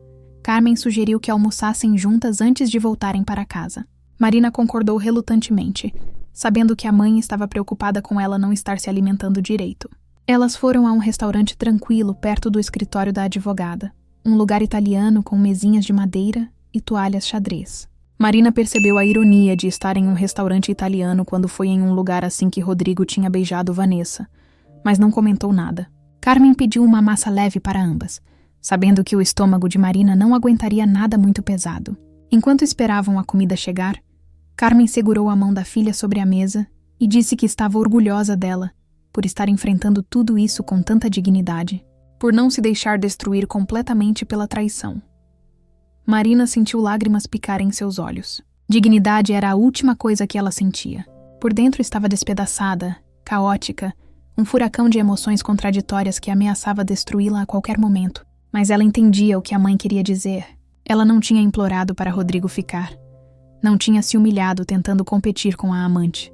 Carmen sugeriu que almoçassem juntas antes de voltarem para casa. Marina concordou relutantemente, sabendo que a mãe estava preocupada com ela não estar se alimentando direito. Elas foram a um restaurante tranquilo perto do escritório da advogada, um lugar italiano com mesinhas de madeira e toalhas xadrez. Marina percebeu a ironia de estar em um restaurante italiano quando foi em um lugar assim que Rodrigo tinha beijado Vanessa, mas não comentou nada. Carmen pediu uma massa leve para ambas, sabendo que o estômago de Marina não aguentaria nada muito pesado. Enquanto esperavam a comida chegar, Carmen segurou a mão da filha sobre a mesa e disse que estava orgulhosa dela, por estar enfrentando tudo isso com tanta dignidade, por não se deixar destruir completamente pela traição. Marina sentiu lágrimas picarem em seus olhos. Dignidade era a última coisa que ela sentia. Por dentro estava despedaçada, caótica, um furacão de emoções contraditórias que ameaçava destruí-la a qualquer momento. Mas ela entendia o que a mãe queria dizer. Ela não tinha implorado para Rodrigo ficar. Não tinha se humilhado tentando competir com a amante.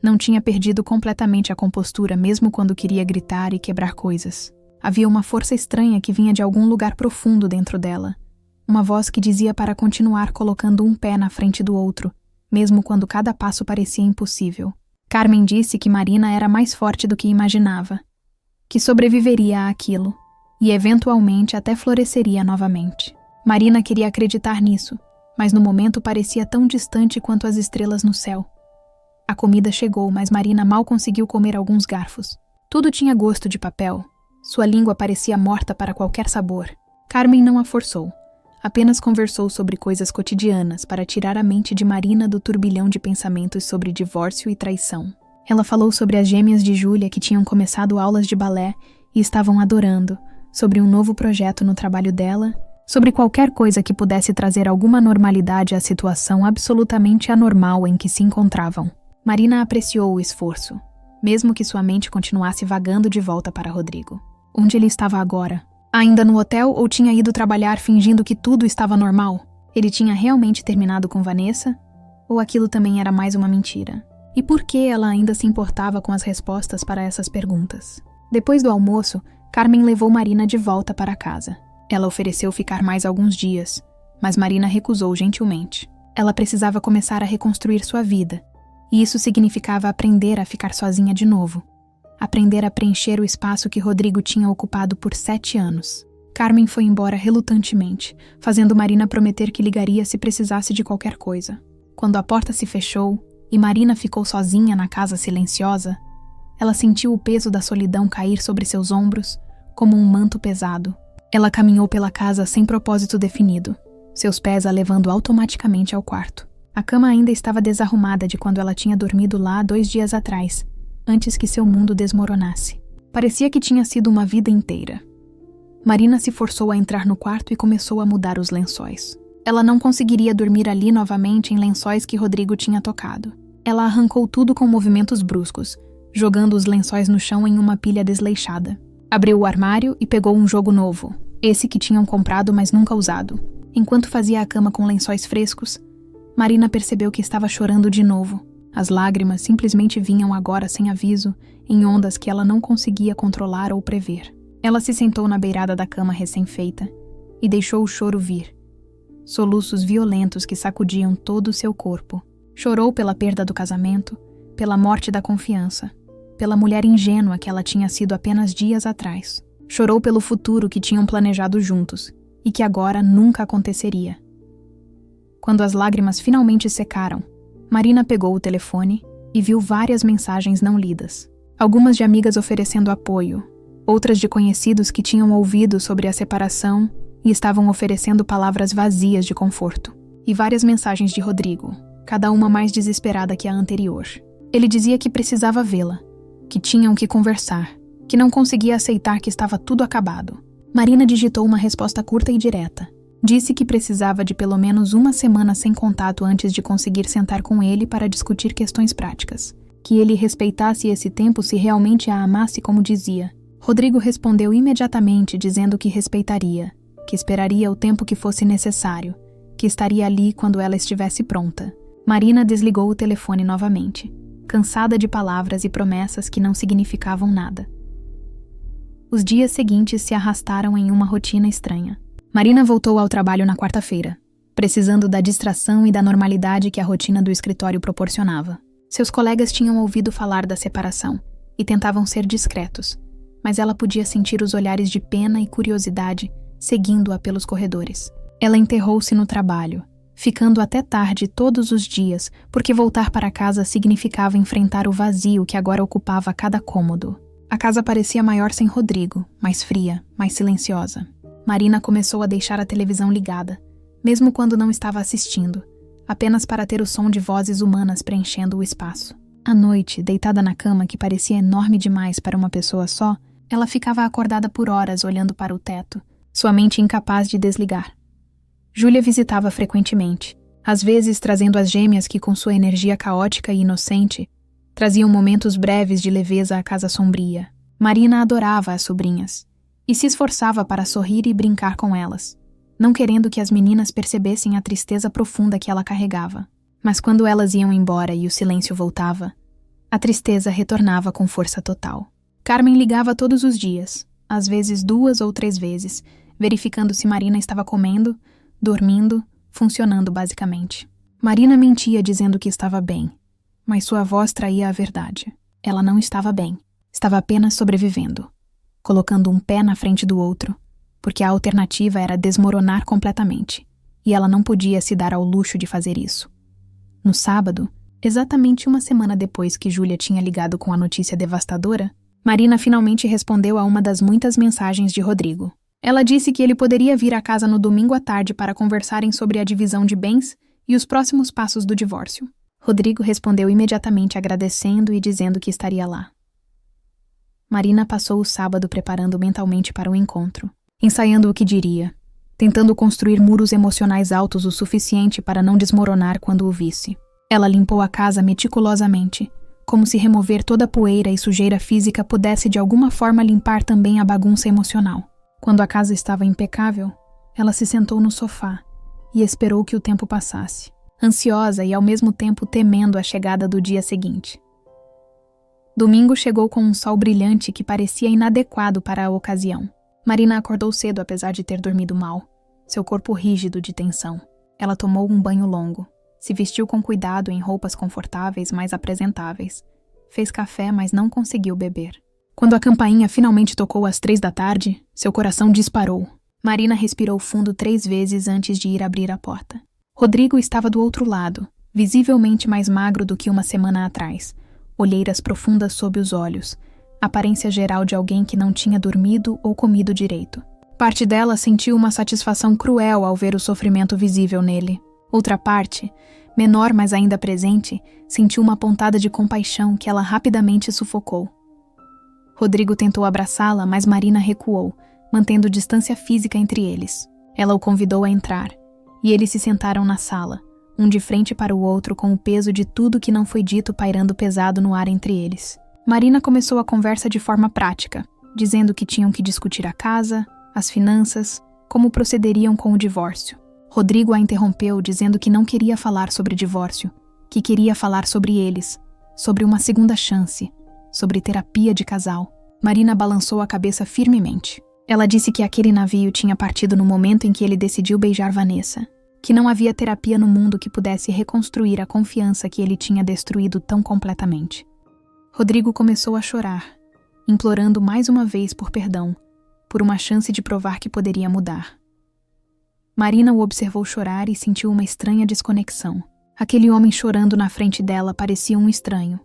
Não tinha perdido completamente a compostura mesmo quando queria gritar e quebrar coisas. Havia uma força estranha que vinha de algum lugar profundo dentro dela. Uma voz que dizia para continuar colocando um pé na frente do outro, mesmo quando cada passo parecia impossível. Carmen disse que Marina era mais forte do que imaginava, que sobreviveria àquilo e eventualmente até floresceria novamente. Marina queria acreditar nisso, mas no momento parecia tão distante quanto as estrelas no céu. A comida chegou, mas Marina mal conseguiu comer alguns garfos. Tudo tinha gosto de papel. Sua língua parecia morta para qualquer sabor. Carmen não a forçou. Apenas conversou sobre coisas cotidianas para tirar a mente de Marina do turbilhão de pensamentos sobre divórcio e traição. Ela falou sobre as gêmeas de Júlia que tinham começado aulas de balé e estavam adorando, sobre um novo projeto no trabalho dela, sobre qualquer coisa que pudesse trazer alguma normalidade à situação absolutamente anormal em que se encontravam. Marina apreciou o esforço, mesmo que sua mente continuasse vagando de volta para Rodrigo. Onde ele estava agora? Ainda no hotel ou tinha ido trabalhar fingindo que tudo estava normal? Ele tinha realmente terminado com Vanessa? Ou aquilo também era mais uma mentira? E por que ela ainda se importava com as respostas para essas perguntas? Depois do almoço, Carmen levou Marina de volta para casa. Ela ofereceu ficar mais alguns dias, mas Marina recusou gentilmente. Ela precisava começar a reconstruir sua vida, e isso significava aprender a ficar sozinha de novo. Aprender a preencher o espaço que Rodrigo tinha ocupado por 7 anos. Carmen foi embora relutantemente, fazendo Marina prometer que ligaria se precisasse de qualquer coisa. Quando a porta se fechou e Marina ficou sozinha na casa silenciosa, ela sentiu o peso da solidão cair sobre seus ombros como um manto pesado. Ela caminhou pela casa sem propósito definido, seus pés a levando automaticamente ao quarto. A cama ainda estava desarrumada de quando ela tinha dormido lá 2 dias atrás, antes que seu mundo desmoronasse. Parecia que tinha sido uma vida inteira. Marina se forçou a entrar no quarto e começou a mudar os lençóis. Ela não conseguiria dormir ali novamente em lençóis que Rodrigo tinha tocado. Ela arrancou tudo com movimentos bruscos, jogando os lençóis no chão em uma pilha desleixada. Abriu o armário e pegou um jogo novo, esse que tinham comprado mas nunca usado. Enquanto fazia a cama com lençóis frescos, Marina percebeu que estava chorando de novo. As lágrimas simplesmente vinham agora sem aviso, em ondas que ela não conseguia controlar ou prever. Ela se sentou na beirada da cama recém-feita e deixou o choro vir. Soluços violentos que sacudiam todo o seu corpo. Chorou pela perda do casamento, pela morte da confiança, pela mulher ingênua que ela tinha sido apenas dias atrás. Chorou pelo futuro que tinham planejado juntos e que agora nunca aconteceria. Quando as lágrimas finalmente secaram, Marina pegou o telefone e viu várias mensagens não lidas. Algumas de amigas oferecendo apoio, outras de conhecidos que tinham ouvido sobre a separação e estavam oferecendo palavras vazias de conforto. E várias mensagens de Rodrigo, cada uma mais desesperada que a anterior. Ele dizia que precisava vê-la, que tinham que conversar, que não conseguia aceitar que estava tudo acabado. Marina digitou uma resposta curta e direta. Disse que precisava de pelo menos uma semana sem contato antes de conseguir sentar com ele para discutir questões práticas. Que ele respeitasse esse tempo se realmente a amasse como dizia. Rodrigo respondeu imediatamente dizendo que respeitaria, que esperaria o tempo que fosse necessário, que estaria ali quando ela estivesse pronta. Marina desligou o telefone novamente, cansada de palavras e promessas que não significavam nada. Os dias seguintes se arrastaram em uma rotina estranha. Marina voltou ao trabalho na quarta-feira, precisando da distração e da normalidade que a rotina do escritório proporcionava. Seus colegas tinham ouvido falar da separação e tentavam ser discretos, mas ela podia sentir os olhares de pena e curiosidade seguindo-a pelos corredores. Ela enterrou-se no trabalho, ficando até tarde todos os dias, porque voltar para casa significava enfrentar o vazio que agora ocupava cada cômodo. A casa parecia maior sem Rodrigo, mais fria, mais silenciosa. Marina começou a deixar a televisão ligada, mesmo quando não estava assistindo, apenas para ter o som de vozes humanas preenchendo o espaço. À noite, deitada na cama que parecia enorme demais para uma pessoa só, ela ficava acordada por horas olhando para o teto, sua mente incapaz de desligar. Júlia visitava frequentemente, às vezes trazendo as gêmeas que, com sua energia caótica e inocente, traziam momentos breves de leveza à casa sombria. Marina adorava as sobrinhas e se esforçava para sorrir e brincar com elas, não querendo que as meninas percebessem a tristeza profunda que ela carregava. Mas quando elas iam embora e o silêncio voltava, a tristeza retornava com força total. Carmen ligava todos os dias, às vezes 2 ou 3 vezes, verificando se Marina estava comendo, dormindo, funcionando basicamente. Marina mentia dizendo que estava bem, mas sua voz traía a verdade. Ela não estava bem, estava apenas sobrevivendo, colocando um pé na frente do outro, porque a alternativa era desmoronar completamente, e ela não podia se dar ao luxo de fazer isso. No sábado, exatamente uma semana depois que Júlia tinha ligado com a notícia devastadora, Marina finalmente respondeu a uma das muitas mensagens de Rodrigo. Ela disse que ele poderia vir à casa no domingo à tarde para conversarem sobre a divisão de bens e os próximos passos do divórcio. Rodrigo respondeu imediatamente agradecendo e dizendo que estaria lá. Marina passou o sábado preparando mentalmente para o encontro, ensaiando o que diria, tentando construir muros emocionais altos o suficiente para não desmoronar quando o visse. Ela limpou a casa meticulosamente, como se remover toda a poeira e sujeira física pudesse de alguma forma limpar também a bagunça emocional. Quando a casa estava impecável, ela se sentou no sofá e esperou que o tempo passasse, ansiosa e ao mesmo tempo temendo a chegada do dia seguinte. Domingo chegou com um sol brilhante que parecia inadequado para a ocasião. Marina acordou cedo apesar de ter dormido mal, seu corpo rígido de tensão. Ela tomou um banho longo, se vestiu com cuidado em roupas confortáveis, mas apresentáveis. Fez café, mas não conseguiu beber. Quando a campainha finalmente tocou às 3 da tarde, seu coração disparou. Marina respirou fundo 3 vezes antes de ir abrir a porta. Rodrigo estava do outro lado, visivelmente mais magro do que uma semana atrás, olheiras profundas sob os olhos, aparência geral de alguém que não tinha dormido ou comido direito. Parte dela sentiu uma satisfação cruel ao ver o sofrimento visível nele. Outra parte menor mas ainda presente, sentiu uma pontada de compaixão que ela rapidamente sufocou. Rodrigo tentou abraçá-la, mas Marina recuou, mantendo distância física entre eles. Ela o convidou a entrar, e eles se sentaram na sala, um de frente para o outro com o peso de tudo que não foi dito pairando pesado no ar entre eles. Marina começou a conversa de forma prática, dizendo que tinham que discutir a casa, as finanças, como procederiam com o divórcio. Rodrigo a interrompeu dizendo que não queria falar sobre divórcio, que queria falar sobre eles, sobre uma segunda chance, sobre terapia de casal. Marina balançou a cabeça firmemente. Ela disse que aquele navio tinha partido no momento em que ele decidiu beijar Vanessa, que não havia terapia no mundo que pudesse reconstruir a confiança que ele tinha destruído tão completamente. Rodrigo começou a chorar, implorando mais uma vez por perdão, por uma chance de provar que poderia mudar. Marina o observou chorar e sentiu uma estranha desconexão. Aquele homem chorando na frente dela parecia um estranho,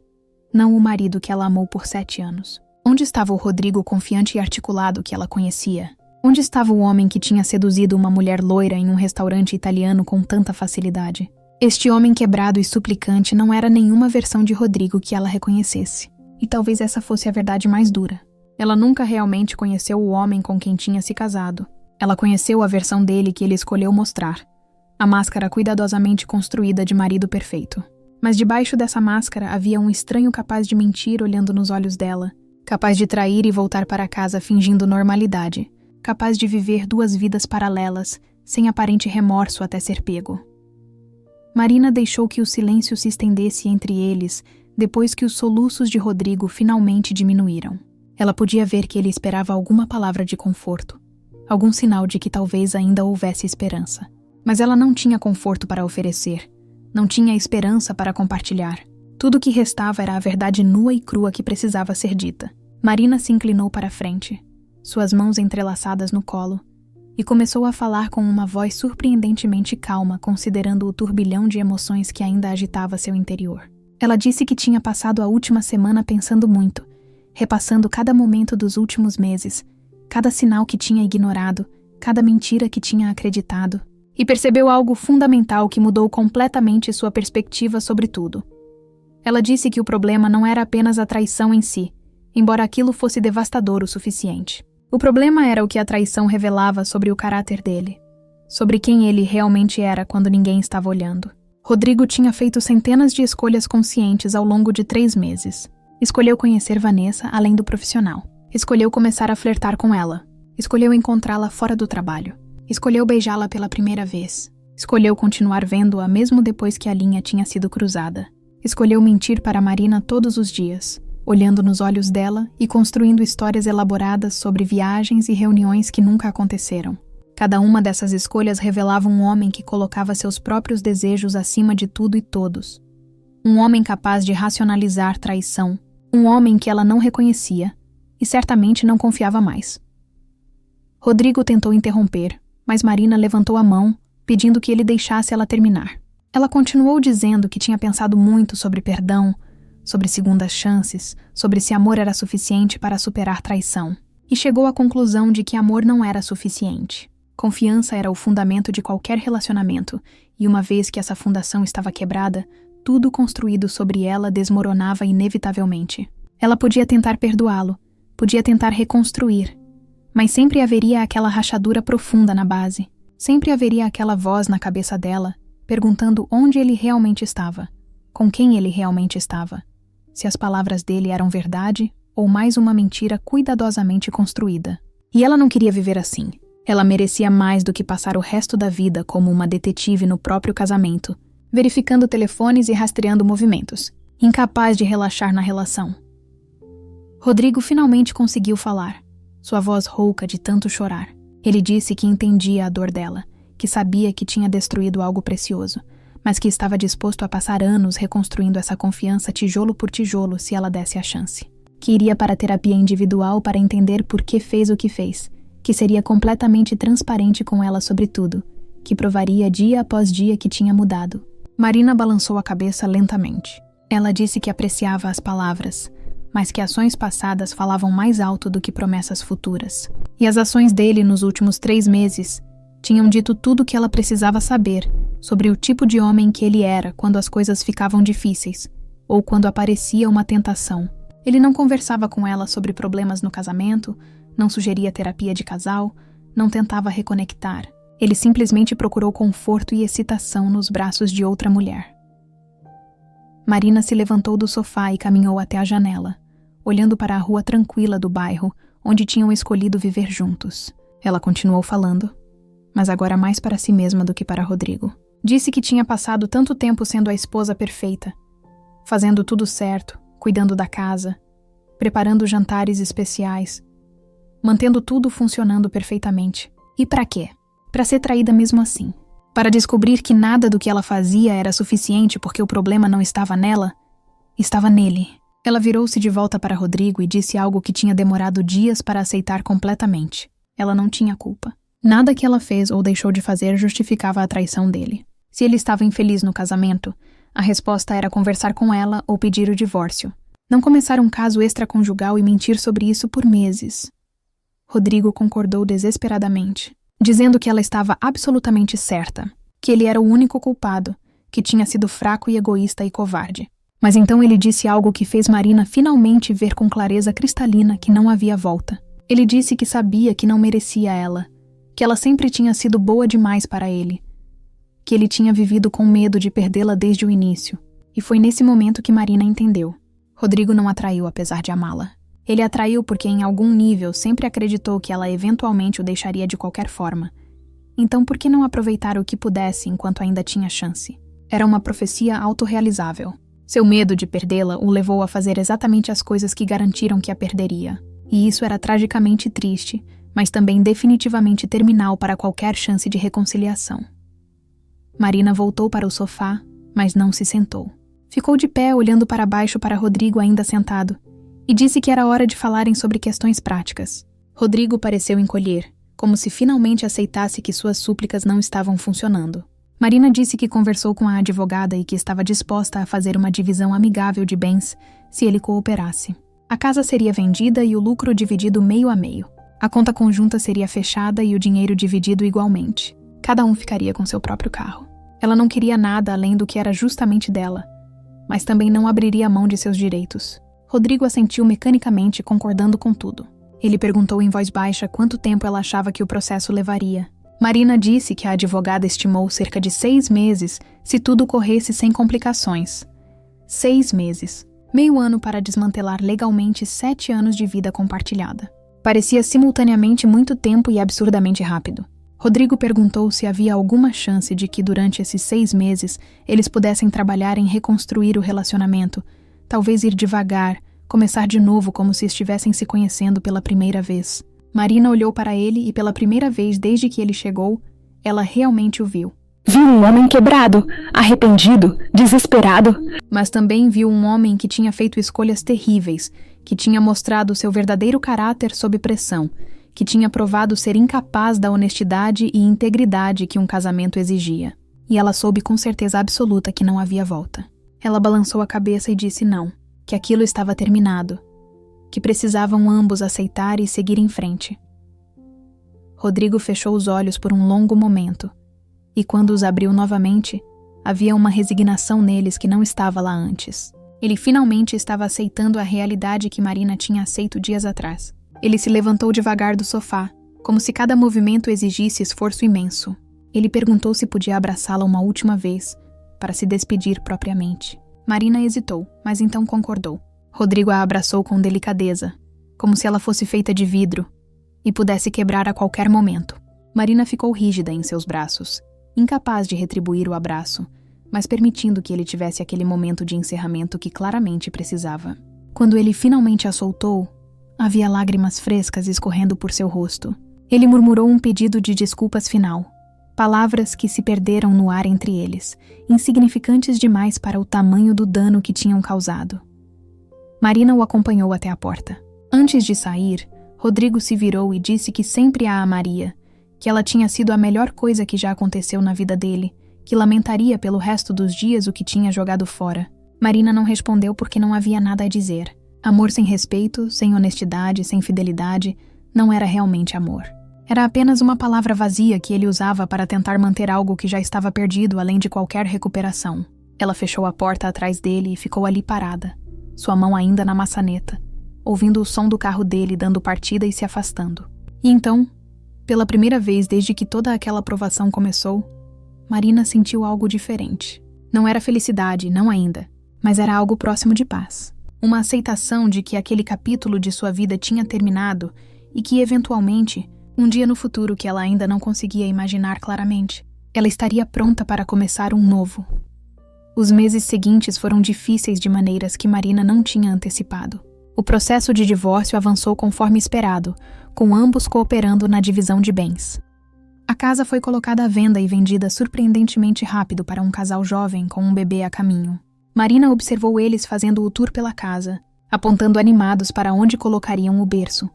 não o marido que ela amou por 7 anos. Onde estava o Rodrigo confiante e articulado que ela conhecia? Onde estava o homem que tinha seduzido uma mulher loira em um restaurante italiano com tanta facilidade? Este homem quebrado e suplicante não era nenhuma versão de Rodrigo que ela reconhecesse. E talvez essa fosse a verdade mais dura. Ela nunca realmente conheceu o homem com quem tinha se casado. Ela conheceu a versão dele que ele escolheu mostrar. A máscara cuidadosamente construída de marido perfeito. Mas debaixo dessa máscara havia um estranho capaz de mentir olhando nos olhos dela, capaz de trair e voltar para casa fingindo normalidade, capaz de viver 2 vidas paralelas, sem aparente remorso até ser pego. Marina deixou que o silêncio se estendesse entre eles depois que os soluços de Rodrigo finalmente diminuíram. Ela podia ver que ele esperava alguma palavra de conforto, algum sinal de que talvez ainda houvesse esperança. Mas ela não tinha conforto para oferecer, não tinha esperança para compartilhar. Tudo o que restava era a verdade nua e crua que precisava ser dita. Marina se inclinou para a frente, suas mãos entrelaçadas no colo, e começou a falar com uma voz surpreendentemente calma, considerando o turbilhão de emoções que ainda agitava seu interior. Ela disse que tinha passado a última semana pensando muito, repassando cada momento dos últimos meses, cada sinal que tinha ignorado, cada mentira que tinha acreditado, e percebeu algo fundamental que mudou completamente sua perspectiva sobre tudo. Ela disse que o problema não era apenas a traição em si, embora aquilo fosse devastador o suficiente. O problema era o que a traição revelava sobre o caráter dele, sobre quem ele realmente era quando ninguém estava olhando. Rodrigo tinha feito centenas de escolhas conscientes ao longo de 3 meses. Escolheu conhecer Vanessa além do profissional. Escolheu começar a flertar com ela. Escolheu encontrá-la fora do trabalho. Escolheu beijá-la pela primeira vez. Escolheu continuar vendo-a mesmo depois que a linha tinha sido cruzada. Escolheu mentir para Marina todos os dias, olhando nos olhos dela e construindo histórias elaboradas sobre viagens e reuniões que nunca aconteceram. Cada uma dessas escolhas revelava um homem que colocava seus próprios desejos acima de tudo e todos. Um homem capaz de racionalizar traição. Um homem que ela não reconhecia e certamente não confiava mais. Rodrigo tentou interromper, mas Marina levantou a mão, pedindo que ele deixasse ela terminar. Ela continuou dizendo que tinha pensado muito sobre perdão, sobre segundas chances, sobre se amor era suficiente para superar traição, e chegou à conclusão de que amor não era suficiente. Confiança era o fundamento de qualquer relacionamento, e uma vez que essa fundação estava quebrada, tudo construído sobre ela desmoronava inevitavelmente. Ela podia tentar perdoá-lo, podia tentar reconstruir, mas sempre haveria aquela rachadura profunda na base, sempre haveria aquela voz na cabeça dela, perguntando onde ele realmente estava, com quem ele realmente estava, se as palavras dele eram verdade ou mais uma mentira cuidadosamente construída. E ela não queria viver assim. Ela merecia mais do que passar o resto da vida como uma detetive no próprio casamento, verificando telefones e rastreando movimentos, incapaz de relaxar na relação. Rodrigo finalmente conseguiu falar, sua voz rouca de tanto chorar. Ele disse que entendia a dor dela, que sabia que tinha destruído algo precioso, mas que estava disposto a passar anos reconstruindo essa confiança tijolo por tijolo se ela desse a chance. Que iria para a terapia individual para entender por que fez o que fez, que seria completamente transparente com ela sobre tudo, que provaria dia após dia que tinha mudado. Marina balançou a cabeça lentamente. Ela disse que apreciava as palavras, mas que ações passadas falavam mais alto do que promessas futuras. E as ações dele nos últimos 3 meses Tinham dito tudo o que ela precisava saber sobre o tipo de homem que ele era quando as coisas ficavam difíceis, ou quando aparecia uma tentação. Ele não conversava com ela sobre problemas no casamento, não sugeria terapia de casal, não tentava reconectar. Ele simplesmente procurou conforto e excitação nos braços de outra mulher. Marina se levantou do sofá e caminhou até a janela, olhando para a rua tranquila do bairro, onde tinham escolhido viver juntos. Ela continuou falando, mas agora mais para si mesma do que para Rodrigo. Disse que tinha passado tanto tempo sendo a esposa perfeita, fazendo tudo certo, cuidando da casa, preparando jantares especiais, mantendo tudo funcionando perfeitamente. E para quê? Para ser traída mesmo assim. Para descobrir que nada do que ela fazia era suficiente porque o problema não estava nela, estava nele. Ela virou-se de volta para Rodrigo e disse algo que tinha demorado dias para aceitar completamente. Ela não tinha culpa. Nada que ela fez ou deixou de fazer justificava a traição dele. Se ele estava infeliz no casamento, a resposta era conversar com ela ou pedir o divórcio. Não começar um caso extraconjugal e mentir sobre isso por meses. Rodrigo concordou desesperadamente, dizendo que ela estava absolutamente certa, que ele era o único culpado, que tinha sido fraco e egoísta e covarde. Mas então ele disse algo que fez Marina finalmente ver com clareza cristalina que não havia volta. Ele disse que sabia que não merecia ela, que ela sempre tinha sido boa demais para ele, que ele tinha vivido com medo de perdê-la desde o início. E foi nesse momento que Marina entendeu. Rodrigo não a traiu apesar de amá-la. Ele a traiu porque em algum nível sempre acreditou que ela eventualmente o deixaria de qualquer forma. Então por que não aproveitar o que pudesse enquanto ainda tinha chance? Era uma profecia autorrealizável. Seu medo de perdê-la o levou a fazer exatamente as coisas que garantiram que a perderia. E isso era tragicamente triste, mas também definitivamente terminal para qualquer chance de reconciliação. Marina voltou para o sofá, mas não se sentou. Ficou de pé olhando para baixo para Rodrigo ainda sentado, e disse que era hora de falarem sobre questões práticas. Rodrigo pareceu encolher, como se finalmente aceitasse que suas súplicas não estavam funcionando. Marina disse que conversou com a advogada e que estava disposta a fazer uma divisão amigável de bens se ele cooperasse. A casa seria vendida e o lucro dividido meio a meio. A conta conjunta seria fechada e o dinheiro dividido igualmente. Cada um ficaria com seu próprio carro. Ela não queria nada além do que era justamente dela, mas também não abriria mão de seus direitos. Rodrigo assentiu mecanicamente, concordando com tudo. Ele perguntou em voz baixa quanto tempo ela achava que o processo levaria. Marina disse que a advogada estimou cerca de 6 meses se tudo corresse sem complicações. 6 meses. Meio ano para desmantelar legalmente 7 anos de vida compartilhada. Parecia simultaneamente muito tempo e absurdamente rápido. Rodrigo perguntou se havia alguma chance de que durante esses 6 meses eles pudessem trabalhar em reconstruir o relacionamento, talvez ir devagar, começar de novo como se estivessem se conhecendo pela primeira vez. Marina olhou para ele e pela primeira vez desde que ele chegou, ela realmente o viu. Viu um homem quebrado, arrependido, desesperado. Mas também viu um homem que tinha feito escolhas terríveis, que tinha mostrado seu verdadeiro caráter sob pressão, que tinha provado ser incapaz da honestidade e integridade que um casamento exigia. E ela soube com certeza absoluta que não havia volta. Ela balançou a cabeça e disse não, que aquilo estava terminado, que precisavam ambos aceitar e seguir em frente. Rodrigo fechou os olhos por um longo momento, e quando os abriu novamente, havia uma resignação neles que não estava lá antes. Ele finalmente estava aceitando a realidade que Marina tinha aceito dias atrás. Ele se levantou devagar do sofá, como se cada movimento exigisse esforço imenso. Ele perguntou se podia abraçá-la uma última vez, para se despedir propriamente. Marina hesitou, mas então concordou. Rodrigo a abraçou com delicadeza, como se ela fosse feita de vidro e pudesse quebrar a qualquer momento. Marina ficou rígida em seus braços, incapaz de retribuir o abraço, mas permitindo que ele tivesse aquele momento de encerramento que claramente precisava. Quando ele finalmente a soltou, havia lágrimas frescas escorrendo por seu rosto. Ele murmurou um pedido de desculpas final, palavras que se perderam no ar entre eles, insignificantes demais para o tamanho do dano que tinham causado. Marina o acompanhou até a porta. Antes de sair, Rodrigo se virou e disse que sempre a amaria, que ela tinha sido a melhor coisa que já aconteceu na vida dele, que lamentaria pelo resto dos dias o que tinha jogado fora. Marina não respondeu porque não havia nada a dizer. Amor sem respeito, sem honestidade, sem fidelidade, não era realmente amor. Era apenas uma palavra vazia que ele usava para tentar manter algo que já estava perdido além de qualquer recuperação. Ela fechou a porta atrás dele e ficou ali parada, sua mão ainda na maçaneta, ouvindo o som do carro dele dando partida e se afastando. E então, pela primeira vez desde que toda aquela provação começou, Marina sentiu algo diferente. Não era felicidade, não ainda, mas era algo próximo de paz. Uma aceitação de que aquele capítulo de sua vida tinha terminado e que, eventualmente, um dia no futuro que ela ainda não conseguia imaginar claramente, ela estaria pronta para começar um novo. Os meses seguintes foram difíceis de maneiras que Marina não tinha antecipado. O processo de divórcio avançou conforme esperado, com ambos cooperando na divisão de bens. A casa foi colocada à venda e vendida surpreendentemente rápido para um casal jovem com um bebê a caminho. Marina observou eles fazendo o tour pela casa, apontando animados para onde colocariam o berço,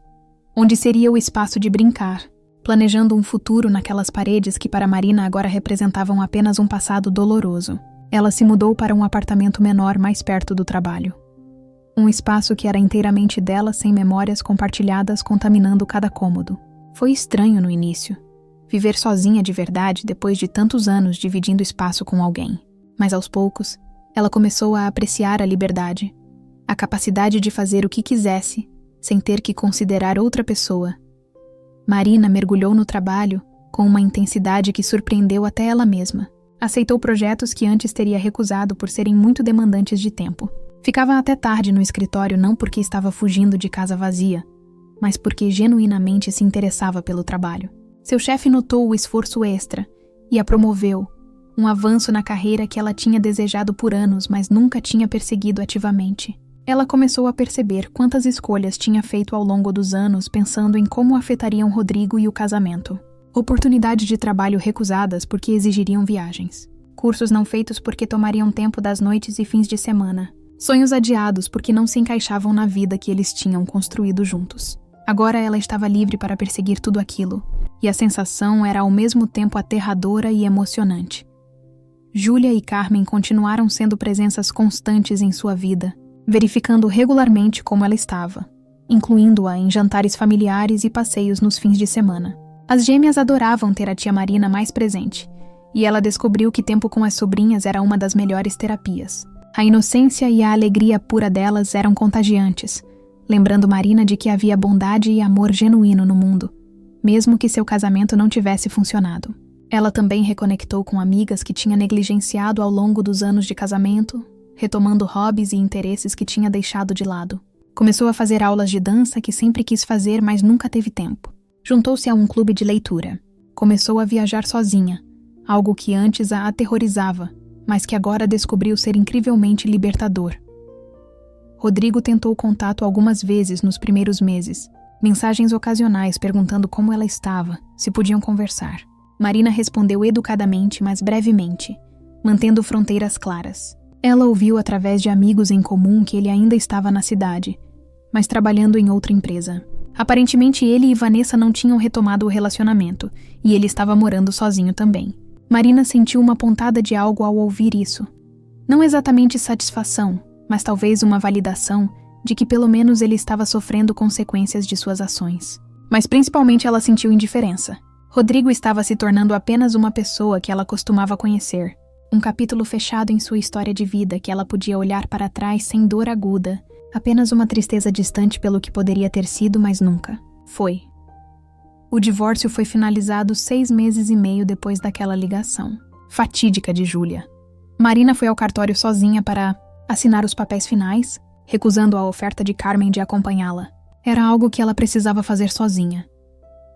onde seria o espaço de brincar, planejando um futuro naquelas paredes que para Marina agora representavam apenas um passado doloroso. Ela se mudou para um apartamento menor mais perto do trabalho. Um espaço que era inteiramente dela, sem memórias compartilhadas contaminando cada cômodo. Foi estranho no início, viver sozinha de verdade depois de tantos anos dividindo espaço com alguém. Mas aos poucos, ela começou a apreciar a liberdade, a capacidade de fazer o que quisesse, sem ter que considerar outra pessoa. Marina mergulhou no trabalho com uma intensidade que surpreendeu até ela mesma. Aceitou projetos que antes teria recusado por serem muito demandantes de tempo. Ficava até tarde no escritório não porque estava fugindo de casa vazia, mas porque genuinamente se interessava pelo trabalho. Seu chefe notou o esforço extra e a promoveu, um avanço na carreira que ela tinha desejado por anos, mas nunca tinha perseguido ativamente. Ela começou a perceber quantas escolhas tinha feito ao longo dos anos pensando em como afetariam Rodrigo e o casamento. Oportunidades de trabalho recusadas porque exigiriam viagens. Cursos não feitos porque tomariam tempo das noites e fins de semana. Sonhos adiados porque não se encaixavam na vida que eles tinham construído juntos. Agora ela estava livre para perseguir tudo aquilo, e a sensação era ao mesmo tempo aterradora e emocionante. Júlia e Carmen continuaram sendo presenças constantes em sua vida, verificando regularmente como ela estava, incluindo-a em jantares familiares e passeios nos fins de semana. As gêmeas adoravam ter a tia Marina mais presente, e ela descobriu que tempo com as sobrinhas era uma das melhores terapias. A inocência e a alegria pura delas eram contagiantes, lembrando Marina de que havia bondade e amor genuíno no mundo, mesmo que seu casamento não tivesse funcionado. Ela também reconectou com amigas que tinha negligenciado ao longo dos anos de casamento, retomando hobbies e interesses que tinha deixado de lado. Começou a fazer aulas de dança que sempre quis fazer, mas nunca teve tempo. Juntou-se a um clube de leitura. Começou a viajar sozinha, algo que antes a aterrorizava, mas que agora descobriu ser incrivelmente libertador. Rodrigo tentou contato algumas vezes nos primeiros meses, mensagens ocasionais perguntando como ela estava, se podiam conversar. Marina respondeu educadamente, mas brevemente, mantendo fronteiras claras. Ela ouviu através de amigos em comum que ele ainda estava na cidade, mas trabalhando em outra empresa. Aparentemente ele e Vanessa não tinham retomado o relacionamento, e ele estava morando sozinho também. Marina sentiu uma pontada de algo ao ouvir isso. Não exatamente satisfação, mas talvez uma validação de que pelo menos ele estava sofrendo consequências de suas ações. Mas principalmente ela sentiu indiferença. Rodrigo estava se tornando apenas uma pessoa que ela costumava conhecer. Um capítulo fechado em sua história de vida que ela podia olhar para trás sem dor aguda, apenas uma tristeza distante pelo que poderia ter sido, mas nunca foi. O divórcio foi finalizado 6 meses e meio depois daquela ligação fatídica de Júlia. Marina foi ao cartório sozinha para assinar os papéis finais, recusando a oferta de Carmen de acompanhá-la. Era algo que ela precisava fazer sozinha.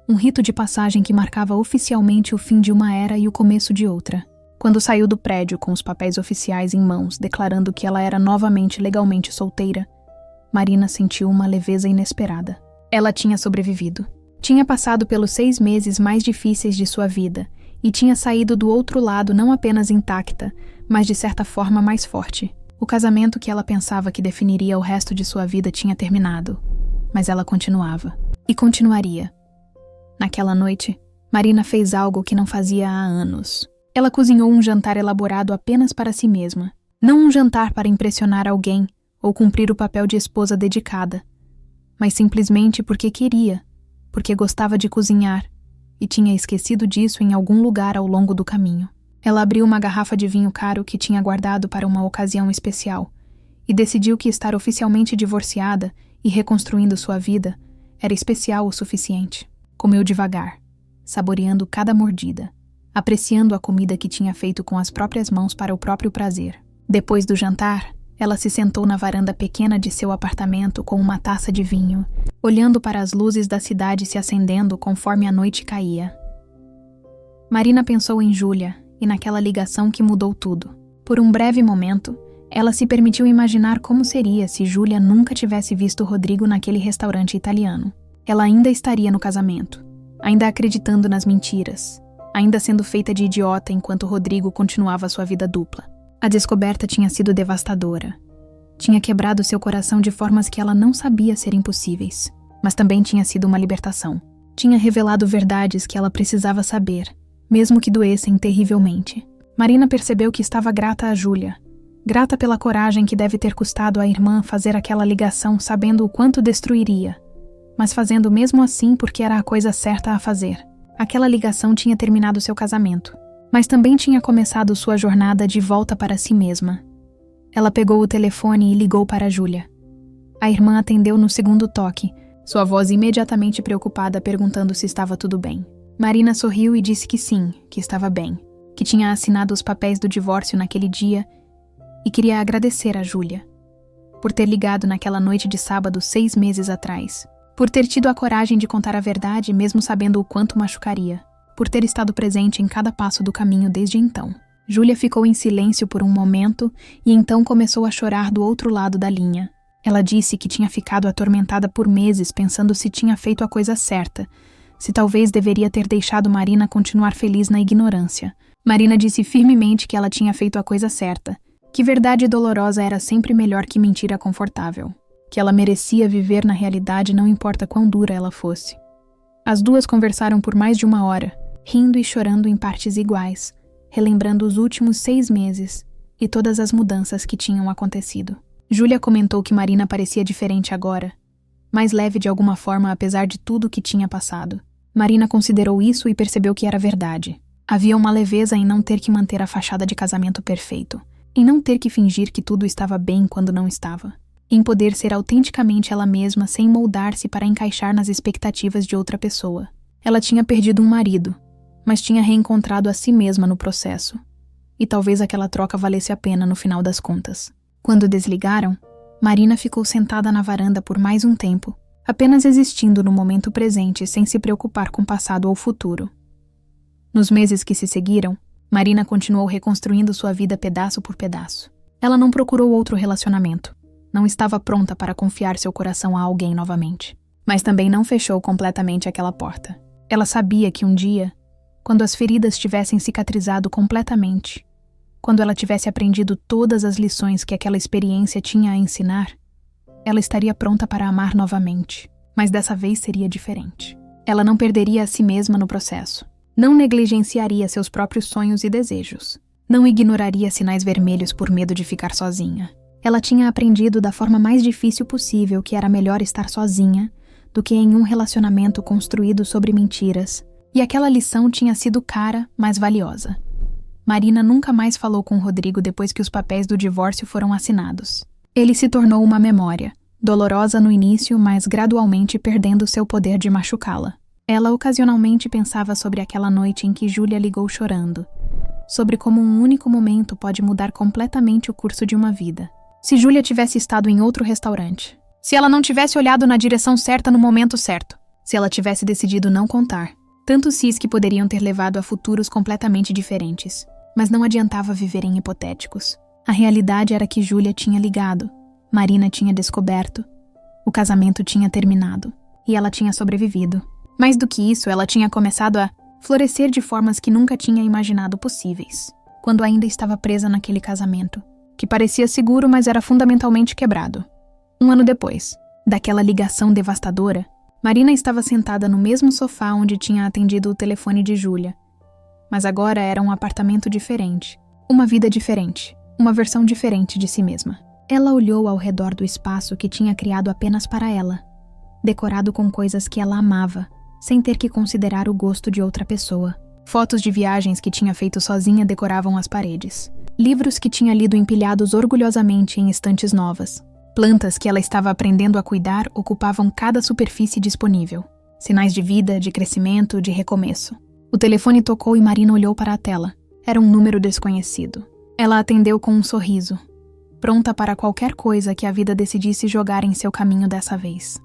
Um rito de passagem que marcava oficialmente o fim de uma era e o começo de outra. Quando saiu do prédio com os papéis oficiais em mãos, declarando que ela era novamente legalmente solteira, Marina sentiu uma leveza inesperada. Ela tinha sobrevivido. Tinha passado pelos 6 meses mais difíceis de sua vida e tinha saído do outro lado não apenas intacta, mas de certa forma mais forte. O casamento que ela pensava que definiria o resto de sua vida tinha terminado, mas ela continuava. E continuaria. Naquela noite, Marina fez algo que não fazia há anos. Ela cozinhou um jantar elaborado apenas para si mesma. Não um jantar para impressionar alguém ou cumprir o papel de esposa dedicada, mas simplesmente porque queria, porque gostava de cozinhar e tinha esquecido disso em algum lugar ao longo do caminho. Ela abriu uma garrafa de vinho caro que tinha guardado para uma ocasião especial e decidiu que estar oficialmente divorciada e reconstruindo sua vida era especial o suficiente. Comeu devagar, saboreando cada mordida, apreciando a comida que tinha feito com as próprias mãos para o próprio prazer. Depois do jantar, ela se sentou na varanda pequena de seu apartamento com uma taça de vinho, olhando para as luzes da cidade se acendendo conforme a noite caía. Marina pensou em Júlia e naquela ligação que mudou tudo. Por um breve momento, ela se permitiu imaginar como seria se Júlia nunca tivesse visto Rodrigo naquele restaurante italiano. Ela ainda estaria no casamento, ainda acreditando nas mentiras, ainda sendo feita de idiota enquanto Rodrigo continuava sua vida dupla. A descoberta tinha sido devastadora. Tinha quebrado seu coração de formas que ela não sabia ser impossíveis, mas também tinha sido uma libertação. Tinha revelado verdades que ela precisava saber, mesmo que doessem terrivelmente. Marina percebeu que estava grata a Júlia, grata pela coragem que deve ter custado à irmã fazer aquela ligação sabendo o quanto destruiria, mas fazendo mesmo assim porque era a coisa certa a fazer. Aquela ligação tinha terminado seu casamento, mas também tinha começado sua jornada de volta para si mesma. Ela pegou o telefone e ligou para Júlia. A irmã atendeu no segundo toque, sua voz imediatamente preocupada perguntando se estava tudo bem. Marina sorriu e disse que sim, que estava bem, que tinha assinado os papéis do divórcio naquele dia e queria agradecer a Júlia por ter ligado naquela noite de sábado 6 meses atrás, por ter tido a coragem de contar a verdade mesmo sabendo o quanto machucaria, por ter estado presente em cada passo do caminho desde então. Júlia ficou em silêncio por um momento e então começou a chorar do outro lado da linha. Ela disse que tinha ficado atormentada por meses pensando se tinha feito a coisa certa, se talvez deveria ter deixado Marina continuar feliz na ignorância. Marina disse firmemente que ela tinha feito a coisa certa, que verdade dolorosa era sempre melhor que mentira confortável, que ela merecia viver na realidade não importa quão dura ela fosse. As duas conversaram por mais de 1 hora, rindo e chorando em partes iguais, relembrando os últimos 6 meses e todas as mudanças que tinham acontecido. Júlia comentou que Marina parecia diferente agora, mais leve de alguma forma apesar de tudo o que tinha passado. Marina considerou isso e percebeu que era verdade. Havia uma leveza em não ter que manter a fachada de casamento perfeito, em não ter que fingir que tudo estava bem quando não estava, em poder ser autenticamente ela mesma sem moldar-se para encaixar nas expectativas de outra pessoa. Ela tinha perdido um marido, mas tinha reencontrado a si mesma no processo, e talvez aquela troca valesse a pena no final das contas. Quando desligaram, Marina ficou sentada na varanda por mais um tempo, apenas existindo no momento presente sem se preocupar com o passado ou futuro. Nos meses que se seguiram, Marina continuou reconstruindo sua vida pedaço por pedaço. Ela não procurou outro relacionamento, não estava pronta para confiar seu coração a alguém novamente, mas também não fechou completamente aquela porta. Ela sabia que um dia, quando as feridas tivessem cicatrizado completamente, quando ela tivesse aprendido todas as lições que aquela experiência tinha a ensinar, ela estaria pronta para amar novamente, mas dessa vez seria diferente. Ela não perderia a si mesma no processo, não negligenciaria seus próprios sonhos e desejos, não ignoraria sinais vermelhos por medo de ficar sozinha. Ela tinha aprendido da forma mais difícil possível que era melhor estar sozinha do que em um relacionamento construído sobre mentiras, e aquela lição tinha sido cara, mas valiosa. Marina nunca mais falou com Rodrigo depois que os papéis do divórcio foram assinados. Ele se tornou uma memória, dolorosa no início, mas gradualmente perdendo seu poder de machucá-la. Ela ocasionalmente pensava sobre aquela noite em que Júlia ligou chorando, sobre como um único momento pode mudar completamente o curso de uma vida. Se Júlia tivesse estado em outro restaurante, se ela não tivesse olhado na direção certa no momento certo, se ela tivesse decidido não contar, tantos sis que poderiam ter levado a futuros completamente diferentes. Mas não adiantava viver em hipotéticos. A realidade era que Júlia tinha ligado, Marina tinha descoberto, o casamento tinha terminado, e ela tinha sobrevivido. Mais do que isso, ela tinha começado a florescer de formas que nunca tinha imaginado possíveis, quando ainda estava presa naquele casamento, que parecia seguro, mas era fundamentalmente quebrado. 1 ano depois, daquela ligação devastadora, Marina estava sentada no mesmo sofá onde tinha atendido o telefone de Júlia, mas agora era um apartamento diferente, uma vida diferente, uma versão diferente de si mesma. Ela olhou ao redor do espaço que tinha criado apenas para ela, decorado com coisas que ela amava, sem ter que considerar o gosto de outra pessoa. Fotos de viagens que tinha feito sozinha decoravam as paredes. Livros que tinha lido empilhados orgulhosamente em estantes novas. Plantas que ela estava aprendendo a cuidar ocupavam cada superfície disponível. Sinais de vida, de crescimento, de recomeço. O telefone tocou e Marina olhou para a tela. Era um número desconhecido. Ela atendeu com um sorriso, pronta para qualquer coisa que a vida decidisse jogar em seu caminho dessa vez.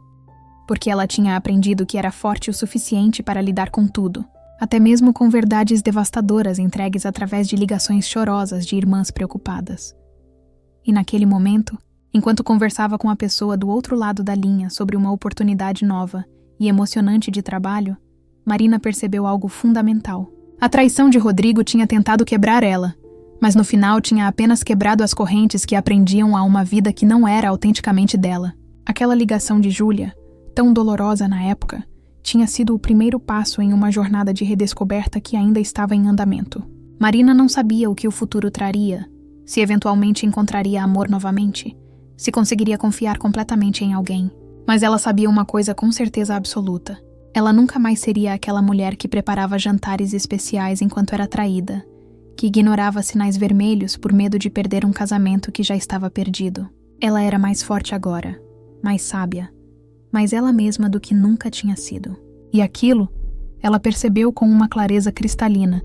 Porque ela tinha aprendido que era forte o suficiente para lidar com tudo, até mesmo com verdades devastadoras entregues através de ligações chorosas de irmãs preocupadas. E naquele momento, enquanto conversava com a pessoa do outro lado da linha sobre uma oportunidade nova e emocionante de trabalho, Marina percebeu algo fundamental. A traição de Rodrigo tinha tentado quebrar ela, mas no final tinha apenas quebrado as correntes que a prendiam a uma vida que não era autenticamente dela. Aquela ligação de Júlia, tão dolorosa na época, tinha sido o primeiro passo em uma jornada de redescoberta que ainda estava em andamento. Marina não sabia o que o futuro traria, se eventualmente encontraria amor novamente, se conseguiria confiar completamente em alguém. Mas ela sabia uma coisa com certeza absoluta. Ela nunca mais seria aquela mulher que preparava jantares especiais enquanto era traída, que ignorava sinais vermelhos por medo de perder um casamento que já estava perdido. Ela era mais forte agora, mais sábia, mais ela mesma do que nunca tinha sido. E aquilo, ela percebeu com uma clareza cristalina,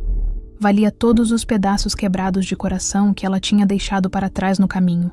valia todos os pedaços quebrados de coração que ela tinha deixado para trás no caminho.